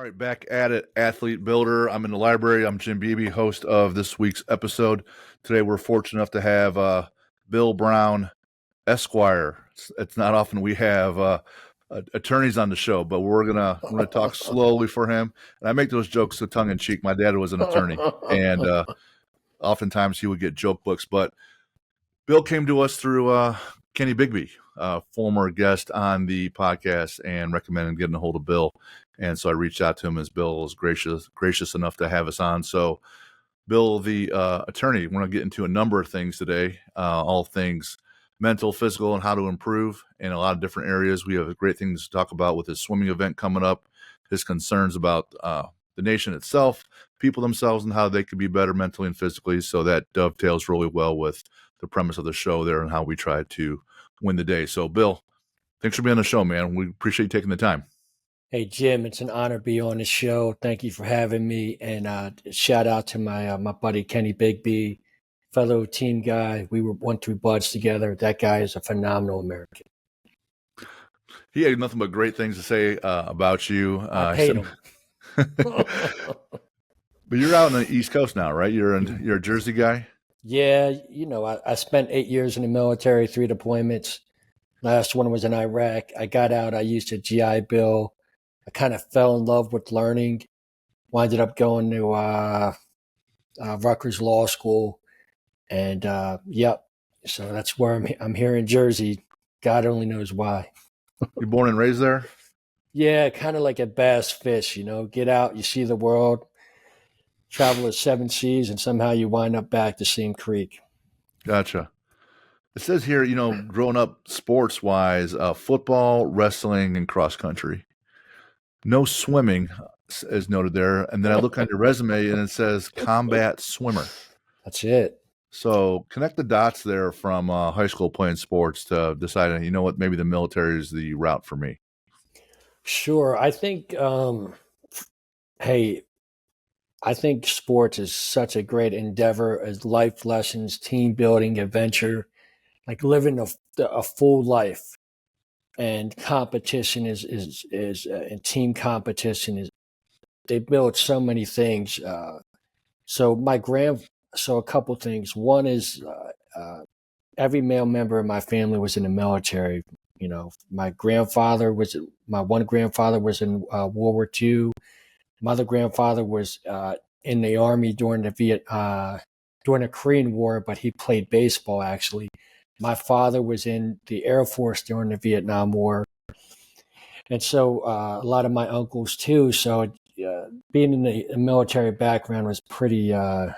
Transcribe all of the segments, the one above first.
right, back at it, Athlete Builder. I'm in the library. I'm Jim Beebe, host of this week's episode. Today, we're fortunate enough to have Bill Brown, Esquire. It's not often we have attorneys on the show, but we're gonna talk slowly for him. And I make those jokes tongue in cheek. My dad was an attorney, and oftentimes he would get joke books. But Bill came to us through Kenny Bigby, former guest on the podcast, and recommended getting a hold of Bill. And so I reached out to him as Bill was gracious enough to have us on. So Bill, the attorney, we're going to get into a number of things today, all things mental, physical, and how to improve in a lot of different areas. We have great things to talk about with his swimming event coming up, his concerns about the nation itself, people themselves, and how they could be better mentally and physically. So that dovetails really well with the premise of the show there and how we try to win the day. So, Bill, thanks for being on the show, man. We appreciate you taking the time. Hey, Jim, it's an honor to be on the show. Thank you for having me. And shout out to my buddy, Kenny Bigby, fellow team guy. We went through buds together. That guy is a phenomenal American. He had nothing but great things to say about you. I paid him. But you're out on the East Coast now, right? You're a Jersey guy? Yeah, I spent 8 years in the military, 3 deployments. Last one was in Iraq. I got out. I used a GI Bill. I kind of fell in love with learning. Winded up going to Rutgers Law School, and yep. So that's where I'm here in Jersey. God only knows why. You born and raised there? Yeah, kind of like a bass fish. Get out, you see the world, travel the 7 seas, and somehow you wind up back to Same Creek. Gotcha. It says here, growing up sports-wise, football, wrestling, and cross country. No swimming is noted there. And then I look on your resume and it says combat swimmer. That's it. So connect the dots there from high school playing sports to deciding, you know what, maybe the military is the route for me. Sure. I think, I think sports is such a great endeavor as life lessons, team building, adventure, like living a full life. And competition is and team competition is, they build so many things. So a couple things. One is every male member of my family was in the military. My one grandfather was in World War II. My other grandfather was in the Army during the Korean War, but he played baseball actually. My father was in the Air Force during the Vietnam War. And so a lot of my uncles too. So being in the military background was pretty kind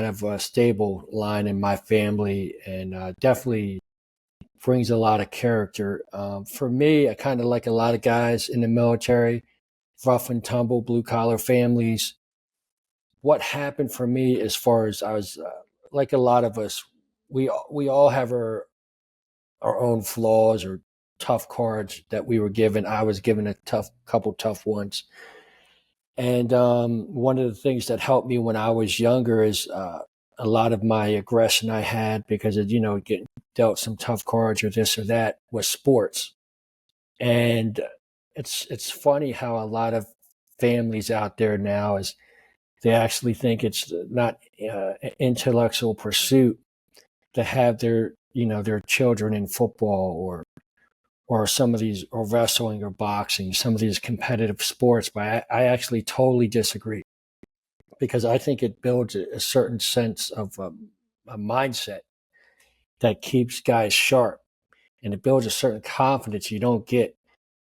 of a stable line in my family, and definitely brings a lot of character. For me, I kind of like a lot of guys in the military, rough and tumble, blue collar families. What happened for me as far as I was like a lot of us, we all have our own flaws or tough cards that we were given. I was given a couple tough ones. And one of the things that helped me when I was younger is a lot of my aggression I had because of, getting dealt some tough cards or this or that was sports. And it's funny how a lot of families out there now is they actually think it's not an intellectual pursuit to have their children in football or some of these, or wrestling or boxing, some of these competitive sports. But I actually totally disagree, because I think it builds a certain sense of a mindset that keeps guys sharp, and it builds a certain confidence you don't get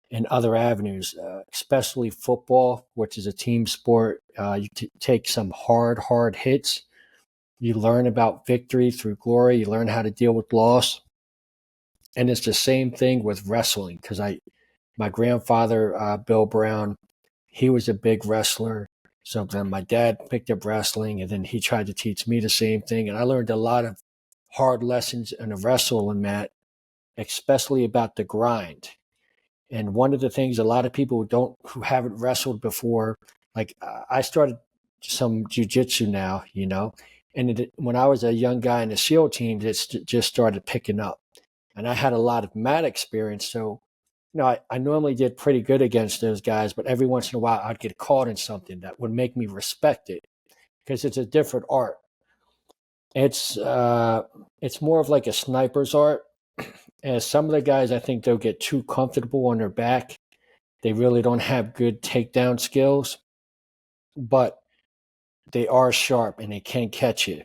in other avenues, especially football, which is a team sport. You take some hard hits. You learn about victory through glory. You learn how to deal with loss. And it's the same thing with wrestling, because my grandfather, Bill Brown, he was a big wrestler. So then my dad picked up wrestling, and then he tried to teach me the same thing. And I learned a lot of hard lessons in a wrestling mat, especially about the grind. And one of the things a lot of people who haven't wrestled before, like I started some jujitsu now, and when I was a young guy in the SEAL team, it just started picking up. And I had a lot of mat experience. So I normally did pretty good against those guys, but every once in a while I'd get caught in something that would make me respect it because it's a different art. It's more of like a sniper's art. And some of the guys, I think they'll get too comfortable on their back. They really don't have good takedown skills, but they are sharp and they can catch you.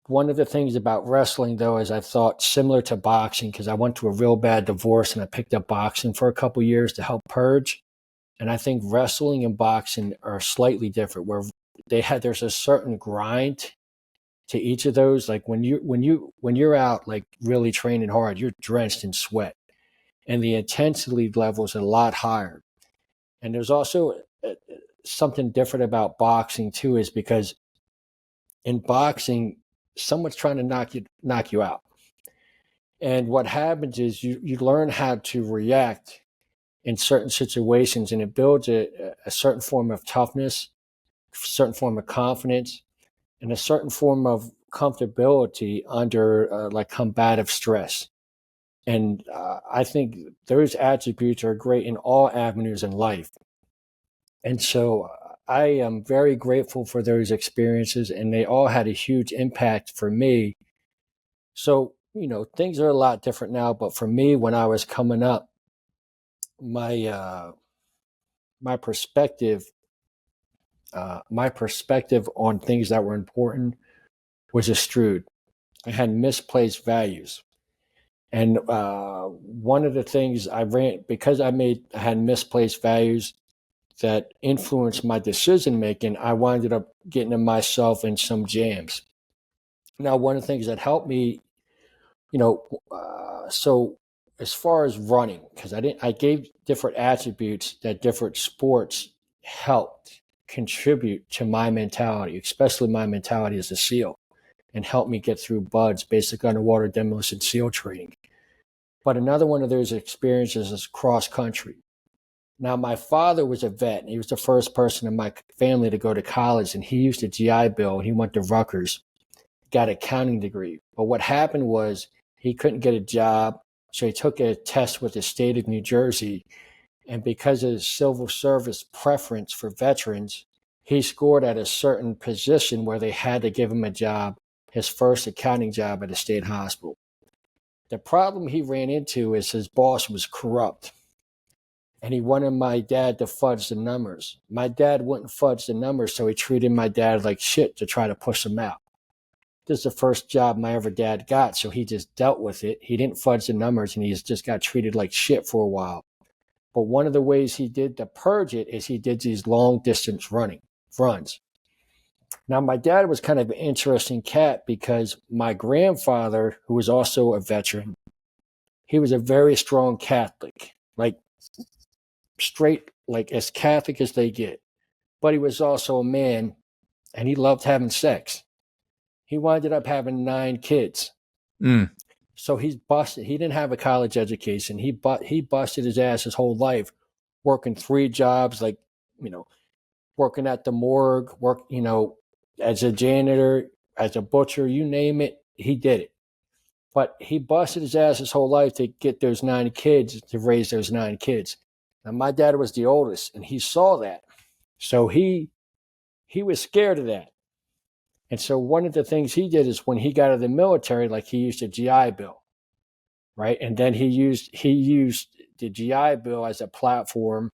One of the things about wrestling, though, is I thought similar to boxing because I went through a real bad divorce and I picked up boxing for a couple years to help purge. And I think wrestling and boxing are slightly different, where there's a certain grind to each of those. Like when you're out like really training hard, you're drenched in sweat, and the intensity level is a lot higher. And there's also something different about boxing too, is because in boxing, someone's trying to knock you out. And what happens is you learn how to react in certain situations, and it builds a certain form of toughness, a certain form of confidence, and a certain form of comfortability under like combative stress. And I think those attributes are great in all avenues in life. And so I am very grateful for those experiences, and they all had a huge impact for me. So, things are a lot different now, but for me, when I was coming up, my my perspective my perspective on things that were important was estrewed. I had misplaced values. And one of the things I ran, because I had misplaced values that influenced my decision making, I winded up getting myself in some jams. Now, one of the things that helped me, so as far as running, because I gave different attributes that different sports helped contribute to my mentality, especially my mentality as a SEAL, and helped me get through BUDS, basic underwater demolition SEAL training. But another one of those experiences is cross country. Now, my father was a vet, and he was the first person in my family to go to college, and he used a GI Bill. He went to Rutgers, got an accounting degree. But what happened was he couldn't get a job, so he took a test with the state of New Jersey, and because of his civil service preference for veterans, he scored at a certain position where they had to give him a job, his first accounting job at a state hospital. The problem he ran into is his boss was corrupt, and he wanted my dad to fudge the numbers. My dad wouldn't fudge the numbers, so he treated my dad like shit to try to push him out. This is the first job my ever dad got, so he just dealt with it. He didn't fudge the numbers, and he just got treated like shit for a while. But one of the ways he did to purge it is he did these long distance runs. Now, my dad was kind of an interesting cat because my grandfather, who was also a veteran, he was a very strong Catholic, like straight, like as Catholic as they get. But he was also a man, and he loved having sex. He winded up having 9 kids. So he's busted. He didn't have a college education. He busted his ass his whole life, working 3 jobs, like, working at the morgue, as a janitor, as a butcher, you name it, he did it. But he busted his ass his whole life to get those 9 kids, to raise those 9 kids. Now, my dad was the oldest, and he saw that. So he was scared of that. And so one of the things he did is when he got out of the military, like he used a GI Bill, right? And then he used the GI Bill as a platform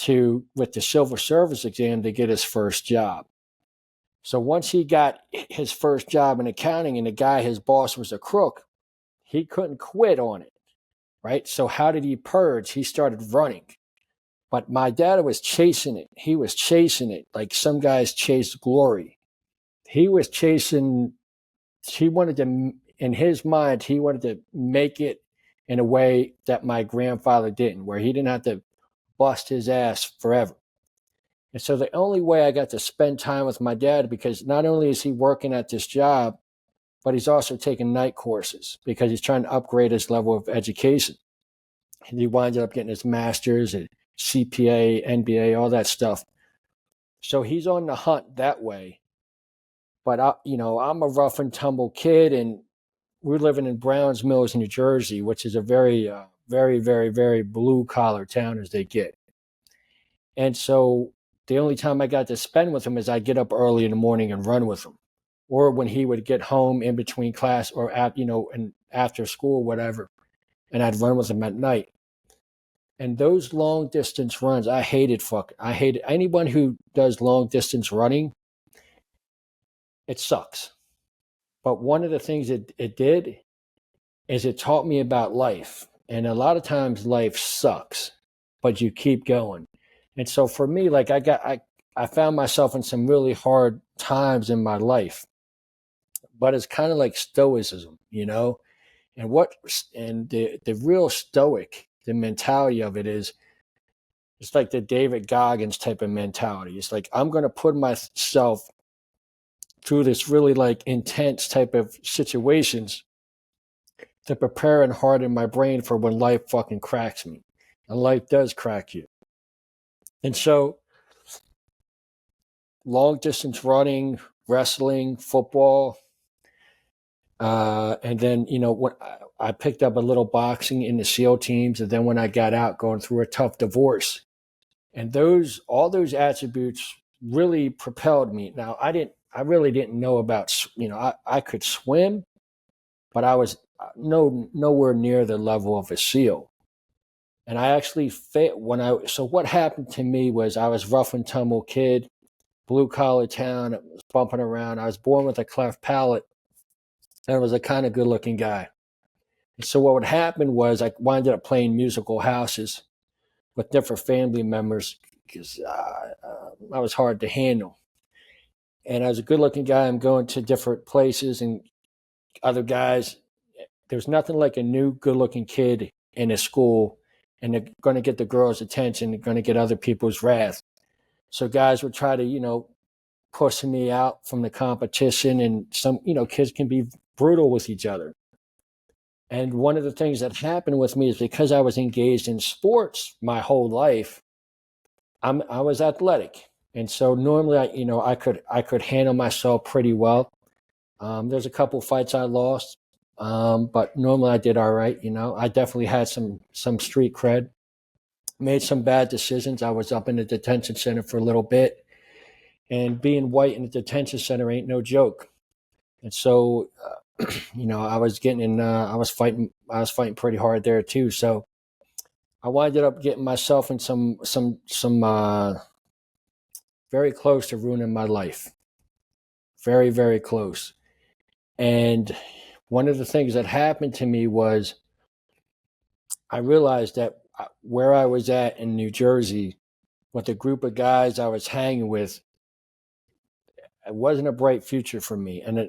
with the civil service exam to get his first job. So once he got his first job in accounting and his boss was a crook, he couldn't quit on it, right? So how did he purge? He started running. But my dad was chasing it. He was chasing it like some guys chase glory. He wanted to, in his mind, he wanted to make it in a way that my grandfather didn't, where he didn't have to bust his ass forever. And so the only way I got to spend time with my dad, because not only is he working at this job, but he's also taking night courses because he's trying to upgrade his level of education. And he winded up getting his master's and CPA, NBA, all that stuff. So he's on the hunt that way. But I'm a rough and tumble kid, and we're living in Browns Mills, New Jersey, which is a very very, very, very blue collar town as they get. And so the only time I got to spend with him is I'd get up early in the morning and run with him, or when he would get home in between class or and after school, whatever, and I'd run with him at night. And those long distance runs, I hated anyone who does long distance running. It sucks. But one of the things it did is it taught me about life. And a lot of times life sucks, but you keep going. And so for me, like I found myself in some really hard times in my life, but it's kind of like stoicism, and the real stoic, the mentality of it is, it's like the David Goggins type of mentality. It's like, I'm going to put myself through this really like intense type of situations to prepare and harden my brain for when life fucking cracks me. And life does crack you. And so long distance running, wrestling, football, and then, when I picked up a little boxing in the SEAL teams. And then when I got out, going through a tough divorce, and all those attributes really propelled me. Now, I really didn't know about, I could swim, but I was nowhere near the level of a SEAL. And I actually so what happened to me was, I was rough and tumble kid, blue collar town, was bumping around. I was born with a cleft palate, and I was a kind of good looking guy. And so what would happen was, I wound up playing musical houses with different family members because I was hard to handle. And I was a good looking guy. I'm going to different places, and other guys, there's nothing like a new good looking kid in a school, and they're going to get the girls' attention. They're going to get other people's wrath. So guys would try to, push me out from the competition, and some, kids can be brutal with each other. And one of the things that happened with me is, because I was engaged in sports my whole life, I was athletic. And so normally I could handle myself pretty well. There's a couple fights I lost, but normally I did all right. I definitely had some street cred, made some bad decisions. I was up in the detention center for a little bit, and being white in the detention center ain't no joke. And so, I was getting in, I was fighting pretty hard there too. So I winded up getting myself in some very close to ruining my life. Very, very close. And one of the things that happened to me was, I realized that where I was at in New Jersey, with the group of guys I was hanging with, it wasn't a bright future for me. And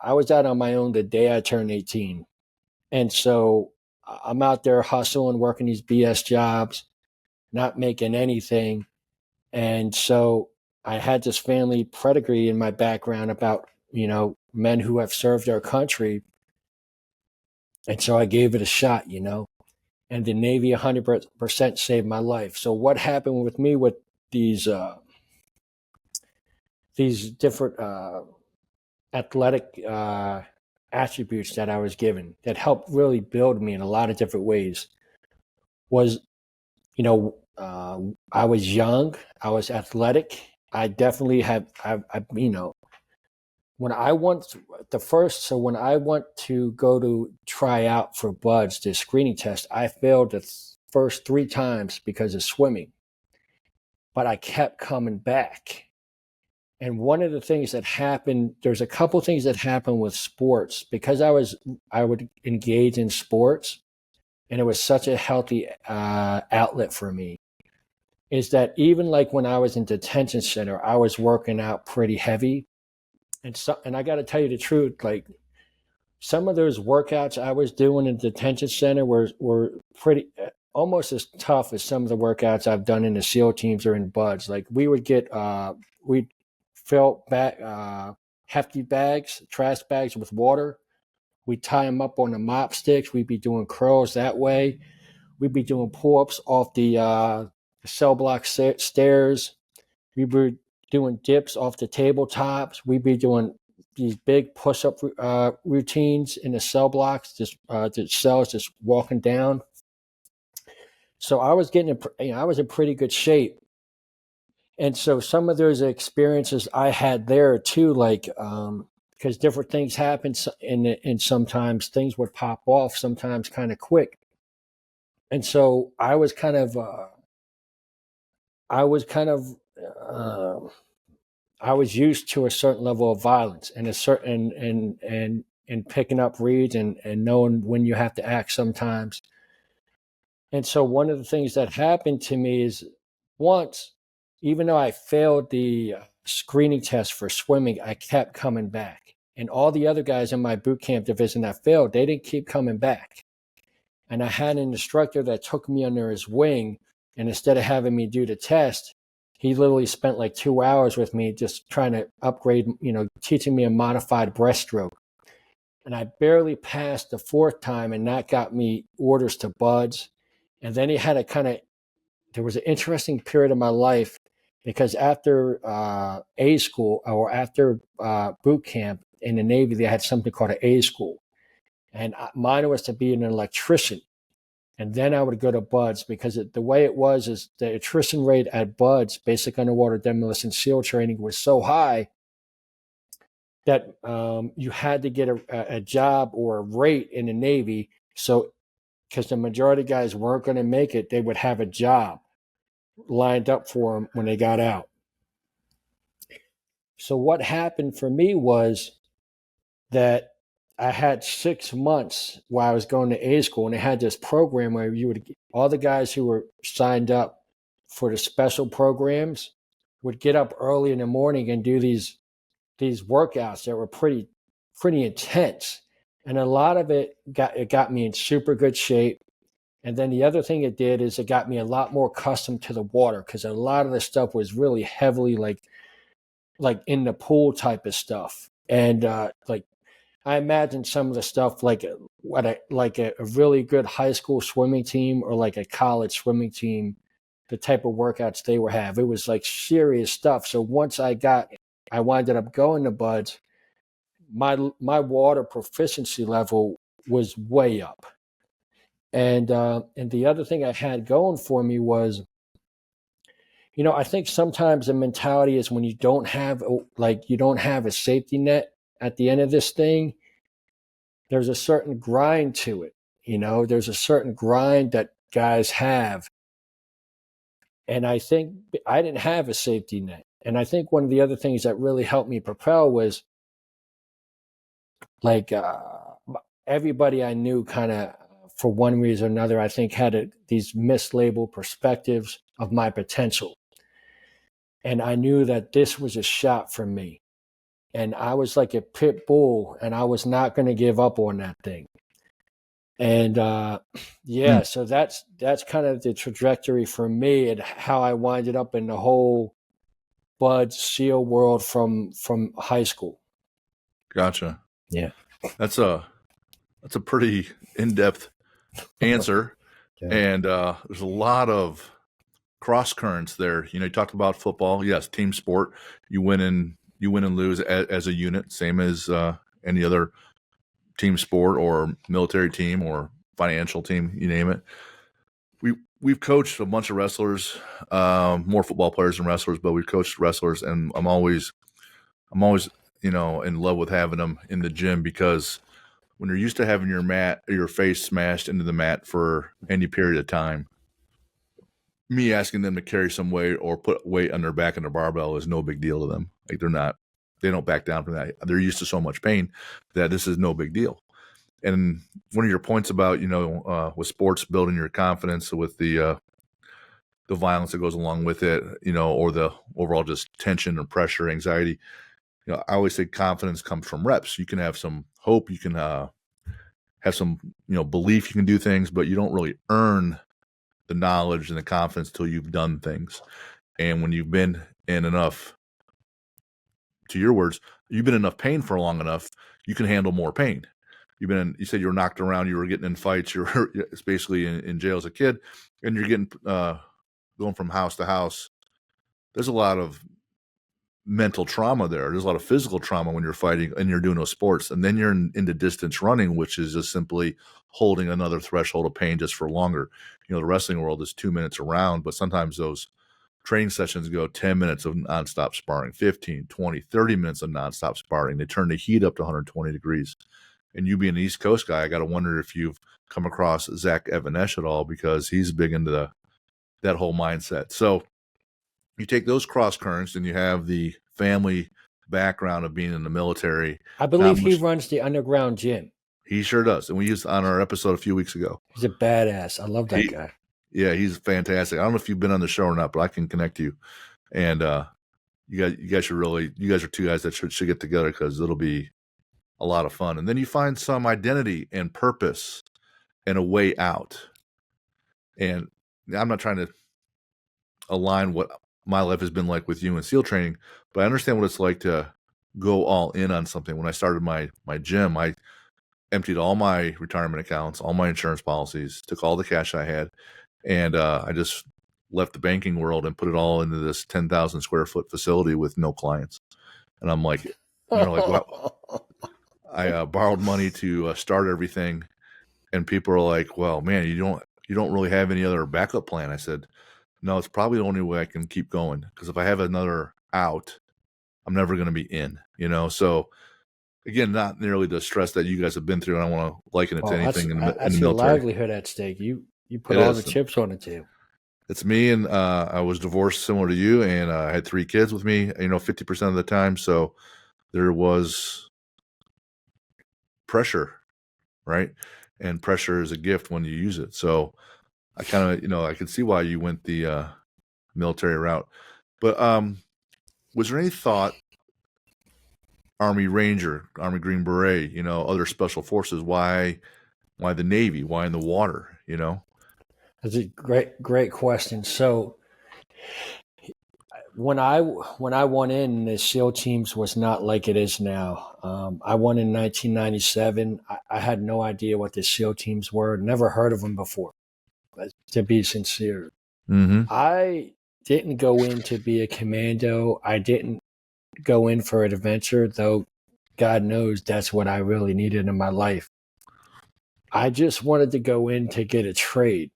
I was out on my own the day I turned 18. And so I'm out there hustling, working these BS jobs, not making anything. And so I had this family pedigree in my background about, men who have served our country. And so I gave it a shot, and the Navy 100% saved my life. So what happened with me with these different athletic attributes that I was given, that helped really build me in a lot of different ways, was, I was young, I was athletic. I definitely had, when I went to go to try out for BUDS, the screening test, I failed the first 3 times because of swimming, but I kept coming back. And one of the things that happened, there's a couple things that happened with sports, because I would engage in sports, and it was such a healthy outlet for me, is that even like when I was in detention center, I was working out pretty heavy. And I got to tell you the truth, like, some of those workouts I was doing in detention center were pretty, almost as tough as some of the workouts I've done in the SEAL teams or in BUDS. Like, we would we'd fill back hefty bags, trash bags with water. We'd tie them up on the mop sticks. We'd be doing curls that way. We'd be doing pull-ups off the cell block stairs. We'd be doing dips off the tabletops. We'd be doing these big push-up routines in the cell blocks, just the cells just walking down. So I was I was in pretty good shape. And so some of those experiences I had there too, like, because different things happen, and sometimes things would pop off, sometimes kind of quick. And so I was kind of, uh, I was used to a certain level of violence and a certain and picking up reads and knowing when you have to act sometimes. And so one of the things that happened to me is once, even though I failed the screening test for swimming, I kept coming back. And all the other guys in my boot camp division that failed, they didn't keep coming back. And I had an instructor that took me under his wing. And instead of having me do the test, he literally spent like 2 hours with me just trying to upgrade, teaching me a modified breaststroke. And I barely passed the fourth time, and that got me orders to buds. And then he had a there was an interesting period of my life because after A school or after boot camp in the Navy, they had something called an A school. And mine was to be an electrician. And then I would go to buds because the way it was is the attrition rate at buds, basic underwater demolition SEAL training, was so high that you had to get a job or a rate in the Navy. So, because the majority of guys weren't going to make it, they would have a job lined up for them when they got out. So, what happened for me was that I had 6 months while I was going to A school, and they had this program where all the guys who were signed up for the special programs would get up early in the morning and do these workouts that were pretty intense. And a lot of it got me in super good shape. And then the other thing it did is it got me a lot more accustomed to the water because a lot of the stuff was really heavily like in the pool type of stuff. And like I imagine some of the stuff like a really good high school swimming team or like a college swimming team, the type of workouts they would have. It was like serious stuff. So once I winded up going to buds, my water proficiency level was way up. And the other thing I had going for me was, I think sometimes the mentality is when you don't have a safety net at the end of this thing, there's a certain grind to it. There's a certain grind that guys have. And I think I didn't have a safety net. And I think one of the other things that really helped me propel was like everybody I knew kind of, for one reason or another, I think had these mislabeled perspectives of my potential. And I knew that this was a shot for me. And I was like a pit bull, and I was not going to give up on that thing. And so that's kind of the trajectory for me and how I winded up in the whole Bud SEAL world from high school. Gotcha. Yeah. That's a pretty in-depth answer. Yeah. And there's a lot of cross currents there. You talked about football. Yes, team sport. You win and lose as a unit, same as any other team sport or military team or financial team, you name it. We've coached a bunch of wrestlers, more football players than wrestlers, but we've coached wrestlers, and I'm always in love with having them in the gym because when you're used to having your face smashed into the mat for any period of time, me asking them to carry some weight or put weight on their back in the barbell is no big deal to them. Like they don't back down from that. They're used to so much pain that this is no big deal. And one of your points about, with sports building your confidence with the violence that goes along with it, or the overall just tension or pressure, anxiety, I always say confidence comes from reps. You can have some hope, you can have some, belief you can do things, but you don't really earn the knowledge and the confidence till you've done things. And when you've been in enough, to your words, you've been in enough pain for long enough, you can handle more pain. You said you were knocked around, you were getting in fights, you were basically in jail as a kid, and you're getting going from house to house. There's a lot of mental trauma there. There's a lot of physical trauma when you're fighting and you're doing those sports. And then you're into distance running, which is just simply holding another threshold of pain just for longer. The wrestling world is 2 minutes around, but sometimes those training sessions go 10 minutes of nonstop sparring, 15, 20, 30 minutes of nonstop sparring. They turn the heat up to 120 degrees. And you being an East Coast guy, I got to wonder if you've come across Zach Evanesh at all, because he's big into that whole mindset. So you take those cross currents, and you have the family background of being in the military. I believe he runs the underground gym. He sure does. And we used on our episode a few weeks ago. He's a badass. I love that guy. Yeah, he's fantastic. I don't know if you've been on the show or not, but I can connect you. And you guys are two guys that should get together, because it'll be a lot of fun. And then you find some identity and purpose and a way out. And I'm not trying to align what my life has been like with you in SEAL training, but I understand what it's like to go all in on something. When I started my gym, I emptied all my retirement accounts, all my insurance policies, took all the cash I had, and I just left the banking world and put it all into this 10,000 square foot facility with no clients. And I'm like, wow. I borrowed money to start everything, and people are like, well, man, you don't really have any other backup plan. I said, no, it's probably the only way I can keep going, because if I have another out, I'm never going to be in, So again, not nearly the stress that you guys have been through. And I want to liken it to anything in the military. That's your livelihood at stake. You put all the chips on the table. It's me, and I was divorced similar to you, and I had 3 kids with me, 50% of the time. So there was pressure, right? And pressure is a gift when you use it. So I kind of, I can see why you went the military route. But was there any thought, Army Ranger, Army Green Beret, other special forces, why the Navy, why in the water, That's a great question. So when I went in, the SEAL teams was not like it is now. I went in 1997. I had no idea what the SEAL teams were. Never heard of them before, to be sincere. Mm-hmm. I didn't go in to be a commando. I didn't go in for an adventure, though God knows that's what I really needed in my life. I just wanted to go in to get a trade.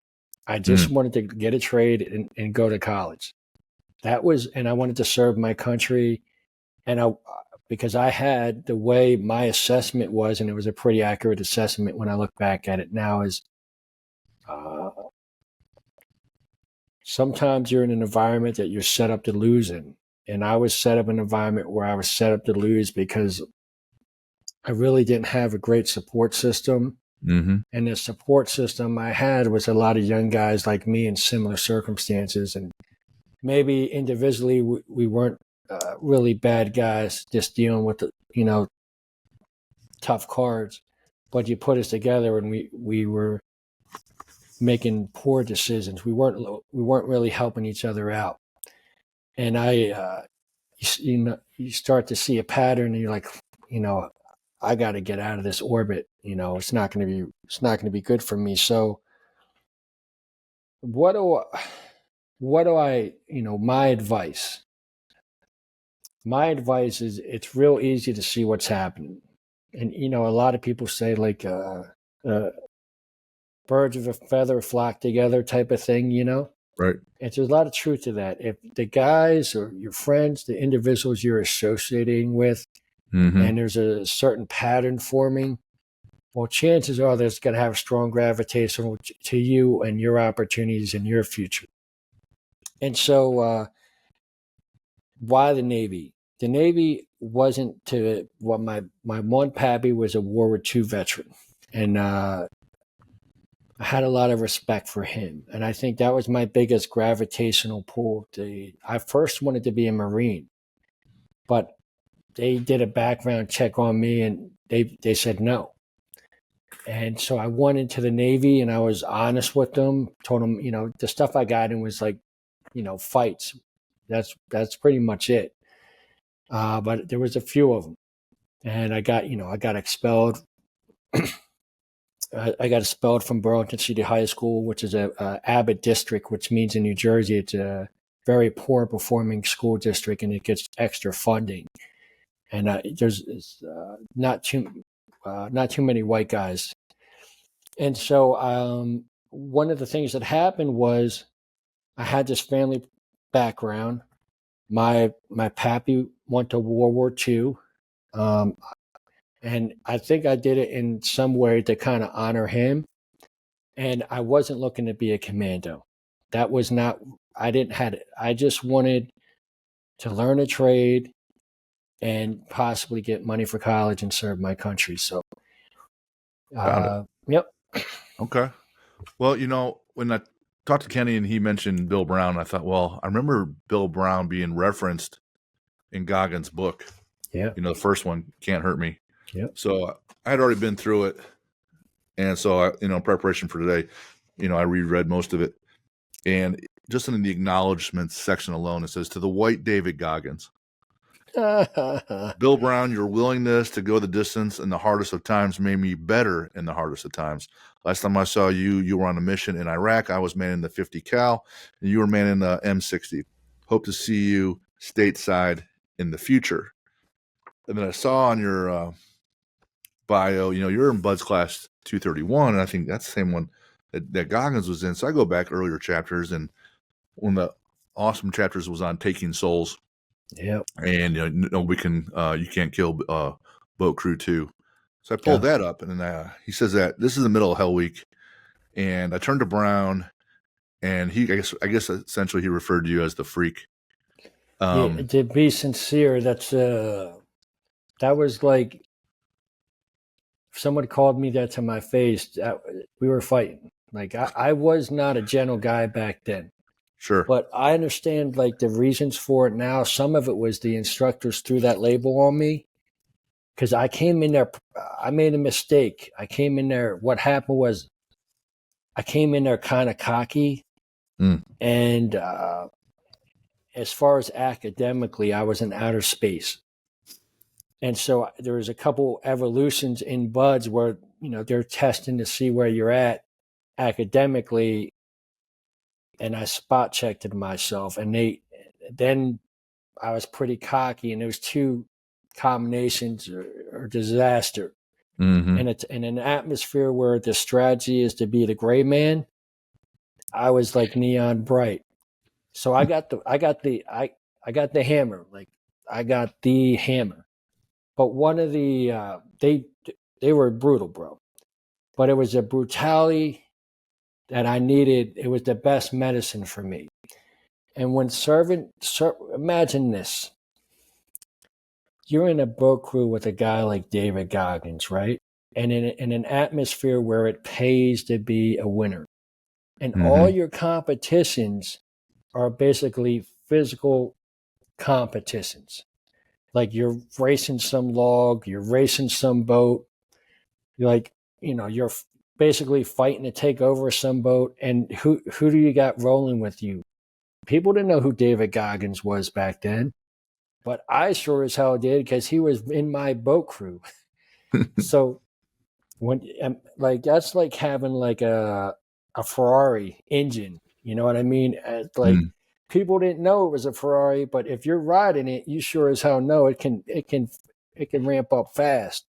I just wanted to get a trade and go to college. And I wanted to serve my country. And because I had the way my assessment was, and it was a pretty accurate assessment when I look back at it now, is sometimes you're in an environment that you're set up to lose in. And I was set up in an environment where I was set up to lose because I really didn't have a great support system. Mm-hmm. And the support system I had was a lot of young guys like me in similar circumstances. And maybe individually we weren't really bad guys, just dealing with the, tough cards. But you put us together, and we were making poor decisions. We weren't really helping each other out. And you start to see a pattern, and you're like, I got to get out of this orbit. It's not going to be good for me. So what do I, my advice is, it's real easy to see what's happening. And, a lot of people say, like, birds of a feather flock together type of thing, Right. And there's a lot of truth to that. If the guys or your friends, the individuals you're associating with, and there's a certain pattern forming, well, chances are there's going to have a strong gravitation to you and your opportunities in your future. And so why the Navy? The Navy wasn't to what my one pappy was a World War II veteran. And I had a lot of respect for him. And I think that was my biggest gravitational pull. I first wanted to be a Marine, but they did a background check on me, and they said no. And so I went into the Navy, and I was honest with them, told them, the stuff I got in was like, fights. That's pretty much it. But there was a few of them, and I got expelled. I got expelled from Burlington City High School, which is a Abbott district, which means in New Jersey it's a very poor performing school district, and it gets extra funding. And there's not too many white guys And so one of the things that happened was I had this family background. My pappy went to World War II. Um, and I think I did it in some way to kind of honor him. And I wasn't looking to be a commando. That was not, I didn't have it. I just wanted to learn a trade and possibly get money for college and serve my country. So, Found it. yep. Okay. Well, when I talked to Kenny and he mentioned Bill Brown, I thought, well, I remember Bill Brown being referenced in Goggins' book. Yeah. The first one, Can't Hurt Me. Yep. So I had already been through it. And so, in preparation for today, I reread most of it. And just in the acknowledgments section alone, it says, to the white David Goggins, Bill Brown, your willingness to go the distance in the hardest of times made me better in the hardest of times. Last time I saw you, you were on a mission in Iraq. I was manning the 50 cal, and you were manning the M60. Hope to see you stateside in the future. And then I saw on your bio, you're in Bud's class 231, and I think that's the same one that Goggins was in. So I go back earlier chapters, and one of the awesome chapters was on taking souls. Yep. And we can you can't kill boat crew too. So I pulled that up, and then he says that this is the middle of Hell Week, and I turned to Brown, and I guess essentially he referred to you as the freak. Yeah, to be sincere, that was like if someone called me that to my face. We were fighting. Like I was not a gentle guy back then. Sure. But I understand like the reasons for it now. Some of it was the instructors threw that label on me because I came in there. I made a mistake. I came in there. What happened was I came in there kind of cocky. And as far as academically, I was in outer space. And so there was a couple evolutions in buds where, they're testing to see where you're at academically. And I spot checked it myself, and then I was pretty cocky, and there was two combinations or disaster. And it's in an atmosphere where the strategy is to be the gray man. I was like neon bright, so I got the hammer. Like I got the hammer, but one of the they were brutal, bro. But it was a brutality that I needed. It was the best medicine for me. And when imagine this. You're in a boat crew with a guy like David Goggins, right? And in an atmosphere where it pays to be a winner. And all your competitions are basically physical competitions. Like you're racing some log, you're racing some boat. You're like, you're basically fighting to take over some boat. And who do you got rolling with you? People didn't know who David Goggins was back then, but I sure as hell did because he was in my boat crew. So that's like having like a Ferrari engine. You know what I mean? People didn't know it was a Ferrari, but if you're riding it, you sure as hell know it can ramp up fast.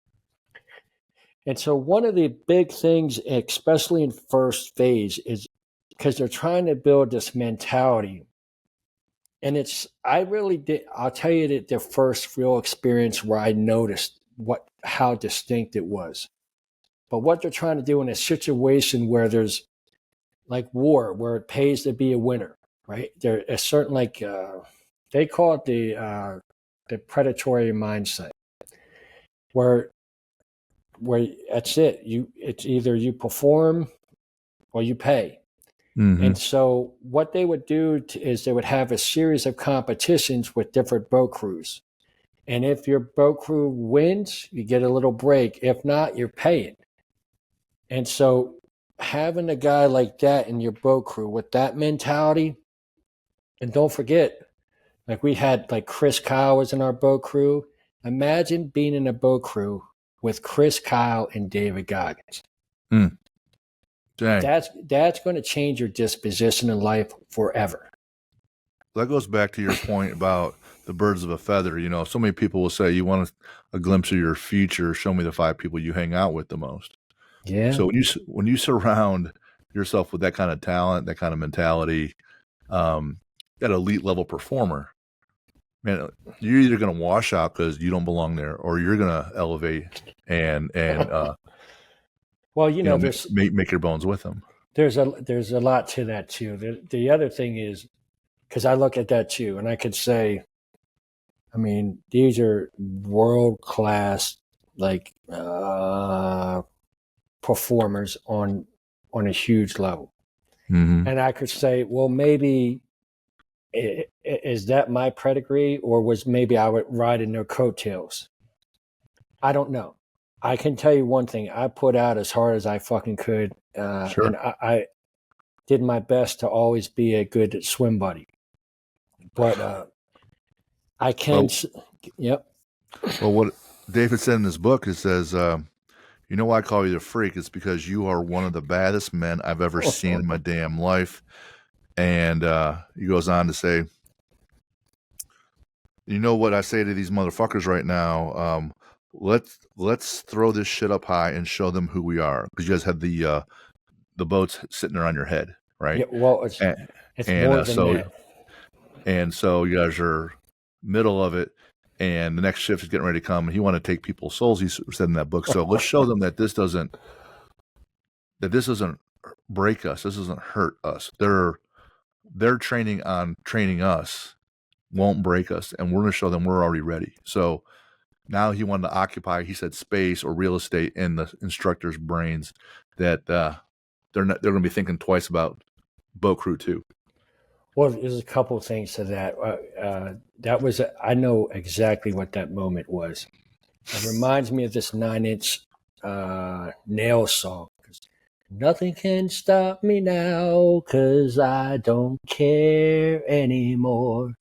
And so one of the big things, especially in first phase, is because they're trying to build this mentality. And I'll tell you that the first real experience where I noticed how distinct it was. But what they're trying to do in a situation where there's like war, where it pays to be a winner, right? There's a certain they call it the predatory mindset, where that's it. It's either you perform or you pay. And so what they would do is they would have a series of competitions with different boat crews. And if your boat crew wins, you get a little break. If not, you're paying. And so having a guy like that in your boat crew with that mentality, and don't forget, like we had like Chris Kyle was in our boat crew. Imagine being in a boat crew with Chris Kyle and David Goggins. Dang. That's going to change your disposition in life forever. That goes back to your point about the birds of a feather. So many people will say, you want a glimpse of your future, show me the 5 people you hang out with the most. Yeah. So when you surround yourself with that kind of talent, that kind of mentality, that elite level performer, man, you're either going to wash out because you don't belong there, or you're going to elevate and Well, make your bones with them. there's a lot to that too. The other thing is, because I look at that too, and I could say, I mean, these are world class like performers on a huge level, Mm-hmm. and I could say, well, maybe is that my pedigree, or was maybe I would ride in their coattails? I don't know. I can tell you one thing: I put out as hard as I fucking could, Sure. and I did my best to always be a good swim buddy. But I can, Well, yep. what David said in his book, it says, you know why I call you the freak? It's because you are one of the baddest men I've ever seen in my damn life. And he goes on to say, you know what I say to these motherfuckers right now? Let's throw this shit up high and show them who we are, because you guys had the boats sitting there on your head, right? Yeah, well, And, it's more than that. And so you guys are middle of it, and the next shift is getting ready to come, and he want to take people's souls. He said in that book. So let's show them that this doesn't break us. This doesn't hurt us. Their training on training us won't break us, and we're going to show them we're already ready. So now he wanted to occupy, he said, space or real estate in the instructors' brains, that they're going to be thinking twice about boat crew too. Well, there's a couple of things to that. That was I know exactly what that moment was. It reminds me of this 9-inch Nails song. Nothing can stop me now, 'cause I don't care anymore.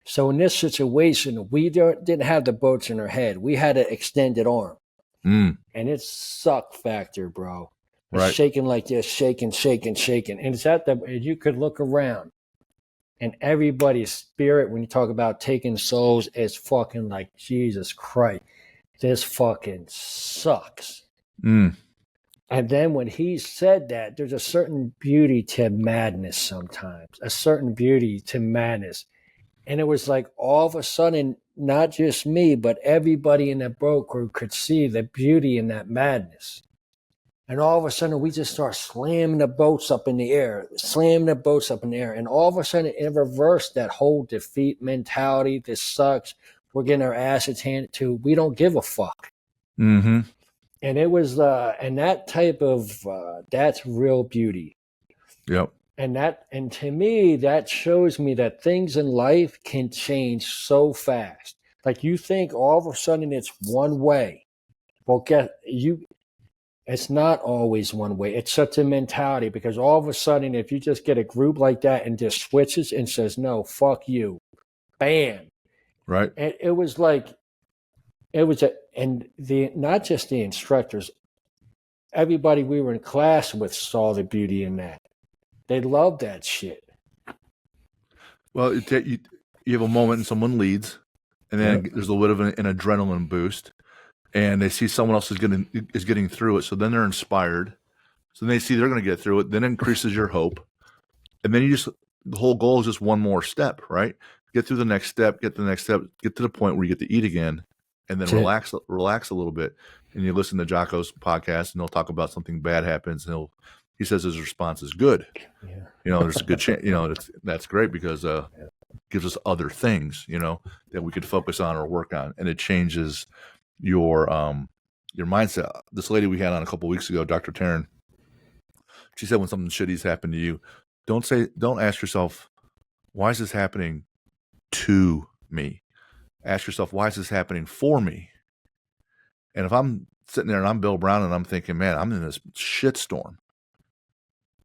So in this situation, we didn't have the boats in our head. We had an extended arm. And it's suck factor, bro. It's Right. shaking like this, shaking. And it's at you could look around, and everybody's spirit, when you talk about taking souls, is fucking like, Jesus Christ, this fucking sucks. And then when he said that, there's a certain beauty to madness sometimes, a certain beauty to madness. And it was like all of a sudden, not just me, but everybody in that boat crew could see the beauty in that madness. And all of a sudden, we just start slamming the boats up in the air. And all of a sudden, it reversed that whole defeat mentality. This sucks. We're getting our asses handed to. We don't give a fuck. Mm-hmm. And it was, and that type of, that's real beauty. Yep. And to me, that shows me that things in life can change so fast. Like, you think all of a sudden it's one way. Well, it's not always one way. It's such a mentality, because all of a sudden, if you just get a group like that and just switches and says, no, fuck you, bam. Right. And it was not just the instructors, everybody we were in class with saw the beauty in that. They loved that shit. Well, you have a moment and someone leads, and then there's a little bit of an adrenaline boost, and they see someone else is getting through it, so then they're inspired. So then they see they're going to get through it, then it increases your hope, and then the whole goal is just one more step, right? Get through the next step, get to the point where you get to eat again, and then relax a little bit. And you listen to Jocko's podcast, and he'll talk about something bad happens, and he says his response is good. Yeah. There's a good chance. That's great, because it gives us other things, that we could focus on or work on, and it changes your mindset. This lady we had on a couple of weeks ago, Dr. Taryn, she said when something shitty's happened to you, don't ask yourself, why is this happening to me? Ask yourself, why is this happening for me? And if I'm sitting there and I'm Bill Brown and I'm thinking, man, I'm in this shitstorm,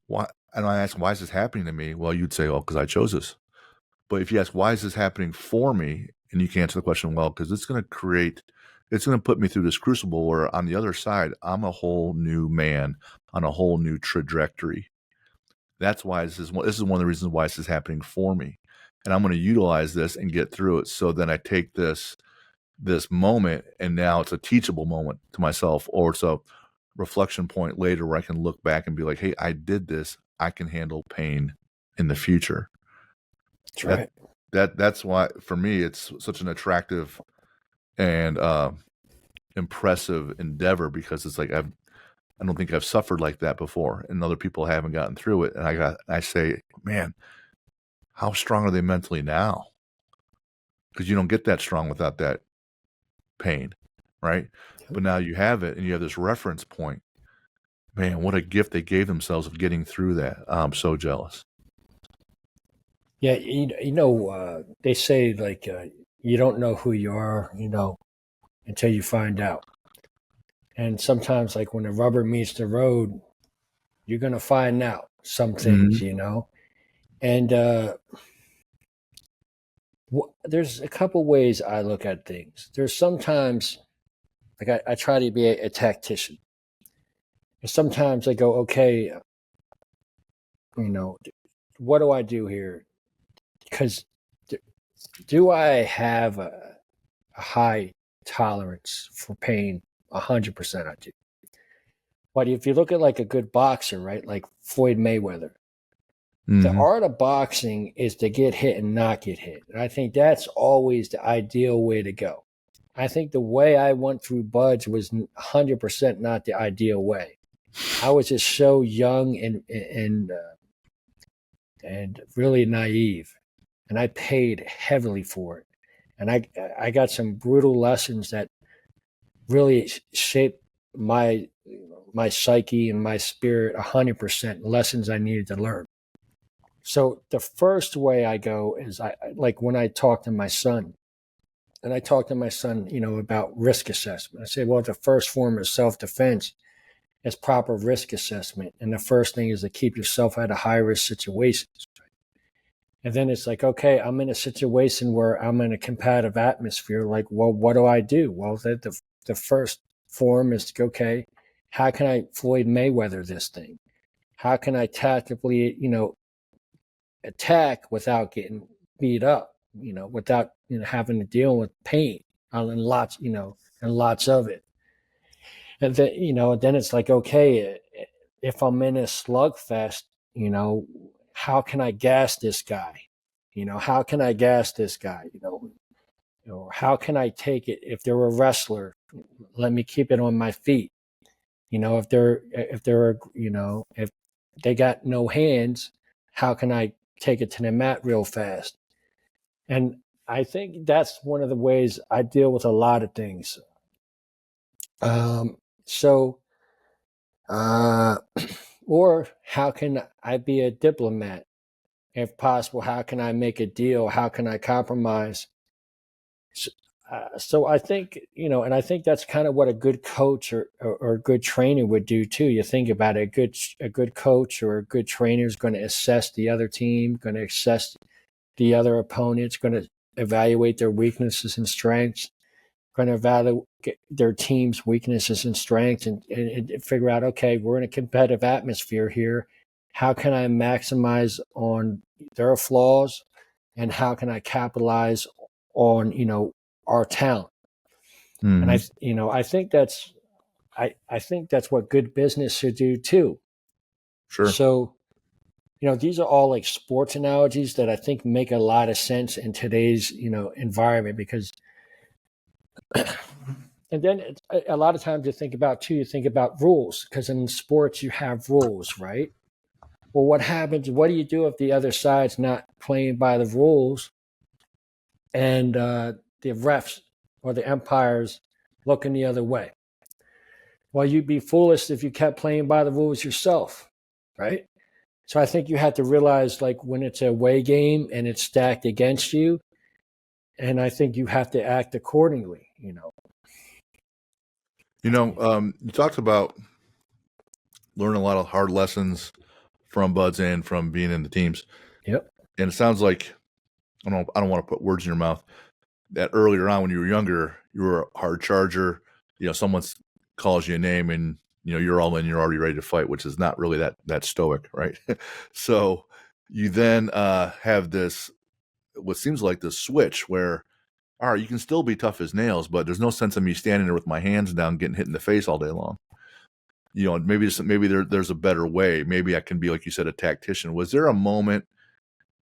why? And I ask, why is this happening to me? Well, you'd say, because I chose this. But if you ask, why is this happening for me? And you can answer the question, well, because it's going to put me through this crucible where on the other side, I'm a whole new man on a whole new trajectory. That's why this is one of the reasons why this is happening for me. And I'm going to utilize this and get through it. So then I take this moment, and now it's a teachable moment to myself, or it's a reflection point later where I can look back and be like, hey, I did this. I can handle pain in the future. That's right. That's why for me it's such an attractive and impressive endeavor, because it's like I don't think I've suffered like that before, and other people haven't gotten through it. And I say, man, how strong are they mentally now? Because you don't get that strong without that pain, right? Yep. But now you have it, and you have this reference point. Man, what a gift they gave themselves of getting through that. I'm so jealous. Yeah, they say like you don't know who you are, until you find out. And sometimes, like when the rubber meets the road, you're gonna find out some things, And there's a couple ways I look at things. There's sometimes, like I try to be a tactician. And sometimes I go, okay, what do I do here? Because do I have a high tolerance for pain? 100% I do. But if you look at like a good boxer, right, like Floyd Mayweather, the art of boxing is to get hit and not get hit. And I think that's always the ideal way to go. I think the way I went through buds was 100% not the ideal way. I was just so young and really naive, and I paid heavily for it. And I got some brutal lessons that really shaped my psyche and my spirit 100%. Lessons I needed to learn. So the first way I go is I like when I talk to my son, and I talk to my son, about risk assessment. I say, well, the first form of self-defense is proper risk assessment. And the first thing is to keep yourself out of high risk situations. And then it's like, okay, I'm in a situation where I'm in a combative atmosphere. Like, well, what do I do? Well, the first form is to go, okay, how can I Floyd Mayweather this thing? How can I tactically, attack without getting beat up, without, having to deal with pain and lots of it. And then, then it's like, okay, if I'm in a slugfest, how can I gas this guy? How can I gas this guy? Or how can I take it? If they're a wrestler, let me keep it on my feet. If they got no hands, how can I take it to the mat real fast? And I think that's one of the ways I deal with a lot of things. So, or how can I be a diplomat? If possible, how can I make a deal? How can I compromise? So I think, and I think that's kind of what a good coach or a good trainer would do too. You think about it, a good coach or a good trainer is going to assess the other team, going to assess the other opponents, going to evaluate their weaknesses and strengths, going to evaluate their team's weaknesses and strengths, and figure out, okay, we're in a competitive atmosphere here. How can I maximize on their flaws, and how can I capitalize on our talent? And I think that's what good business should do too. Sure. So these are all like sports analogies that I think make a lot of sense in today's environment, because and then a lot of times you think about rules, because in sports you have rules, right? Well, what happens? What do you do if the other side's not playing by the rules, and the refs or the umpires looking the other way? Well, you'd be foolish if you kept playing by the rules yourself, right? So I think you have to realize, like, when it's a away game and it's stacked against you, and I think you have to act accordingly. You talked about learning a lot of hard lessons from buds and from being in the teams. Yep. And it sounds like, I don't want to put words in your mouth, that earlier on when you were younger, you were a hard charger. Someone calls you a name and you're all in, you're already ready to fight, which is not really that stoic, right? So you then have this, what seems like this switch where, all right, you can still be tough as nails, but there's no sense of me standing there with my hands down getting hit in the face all day long. maybe there's a better way. Maybe I can be, like you said, a tactician. Was there a moment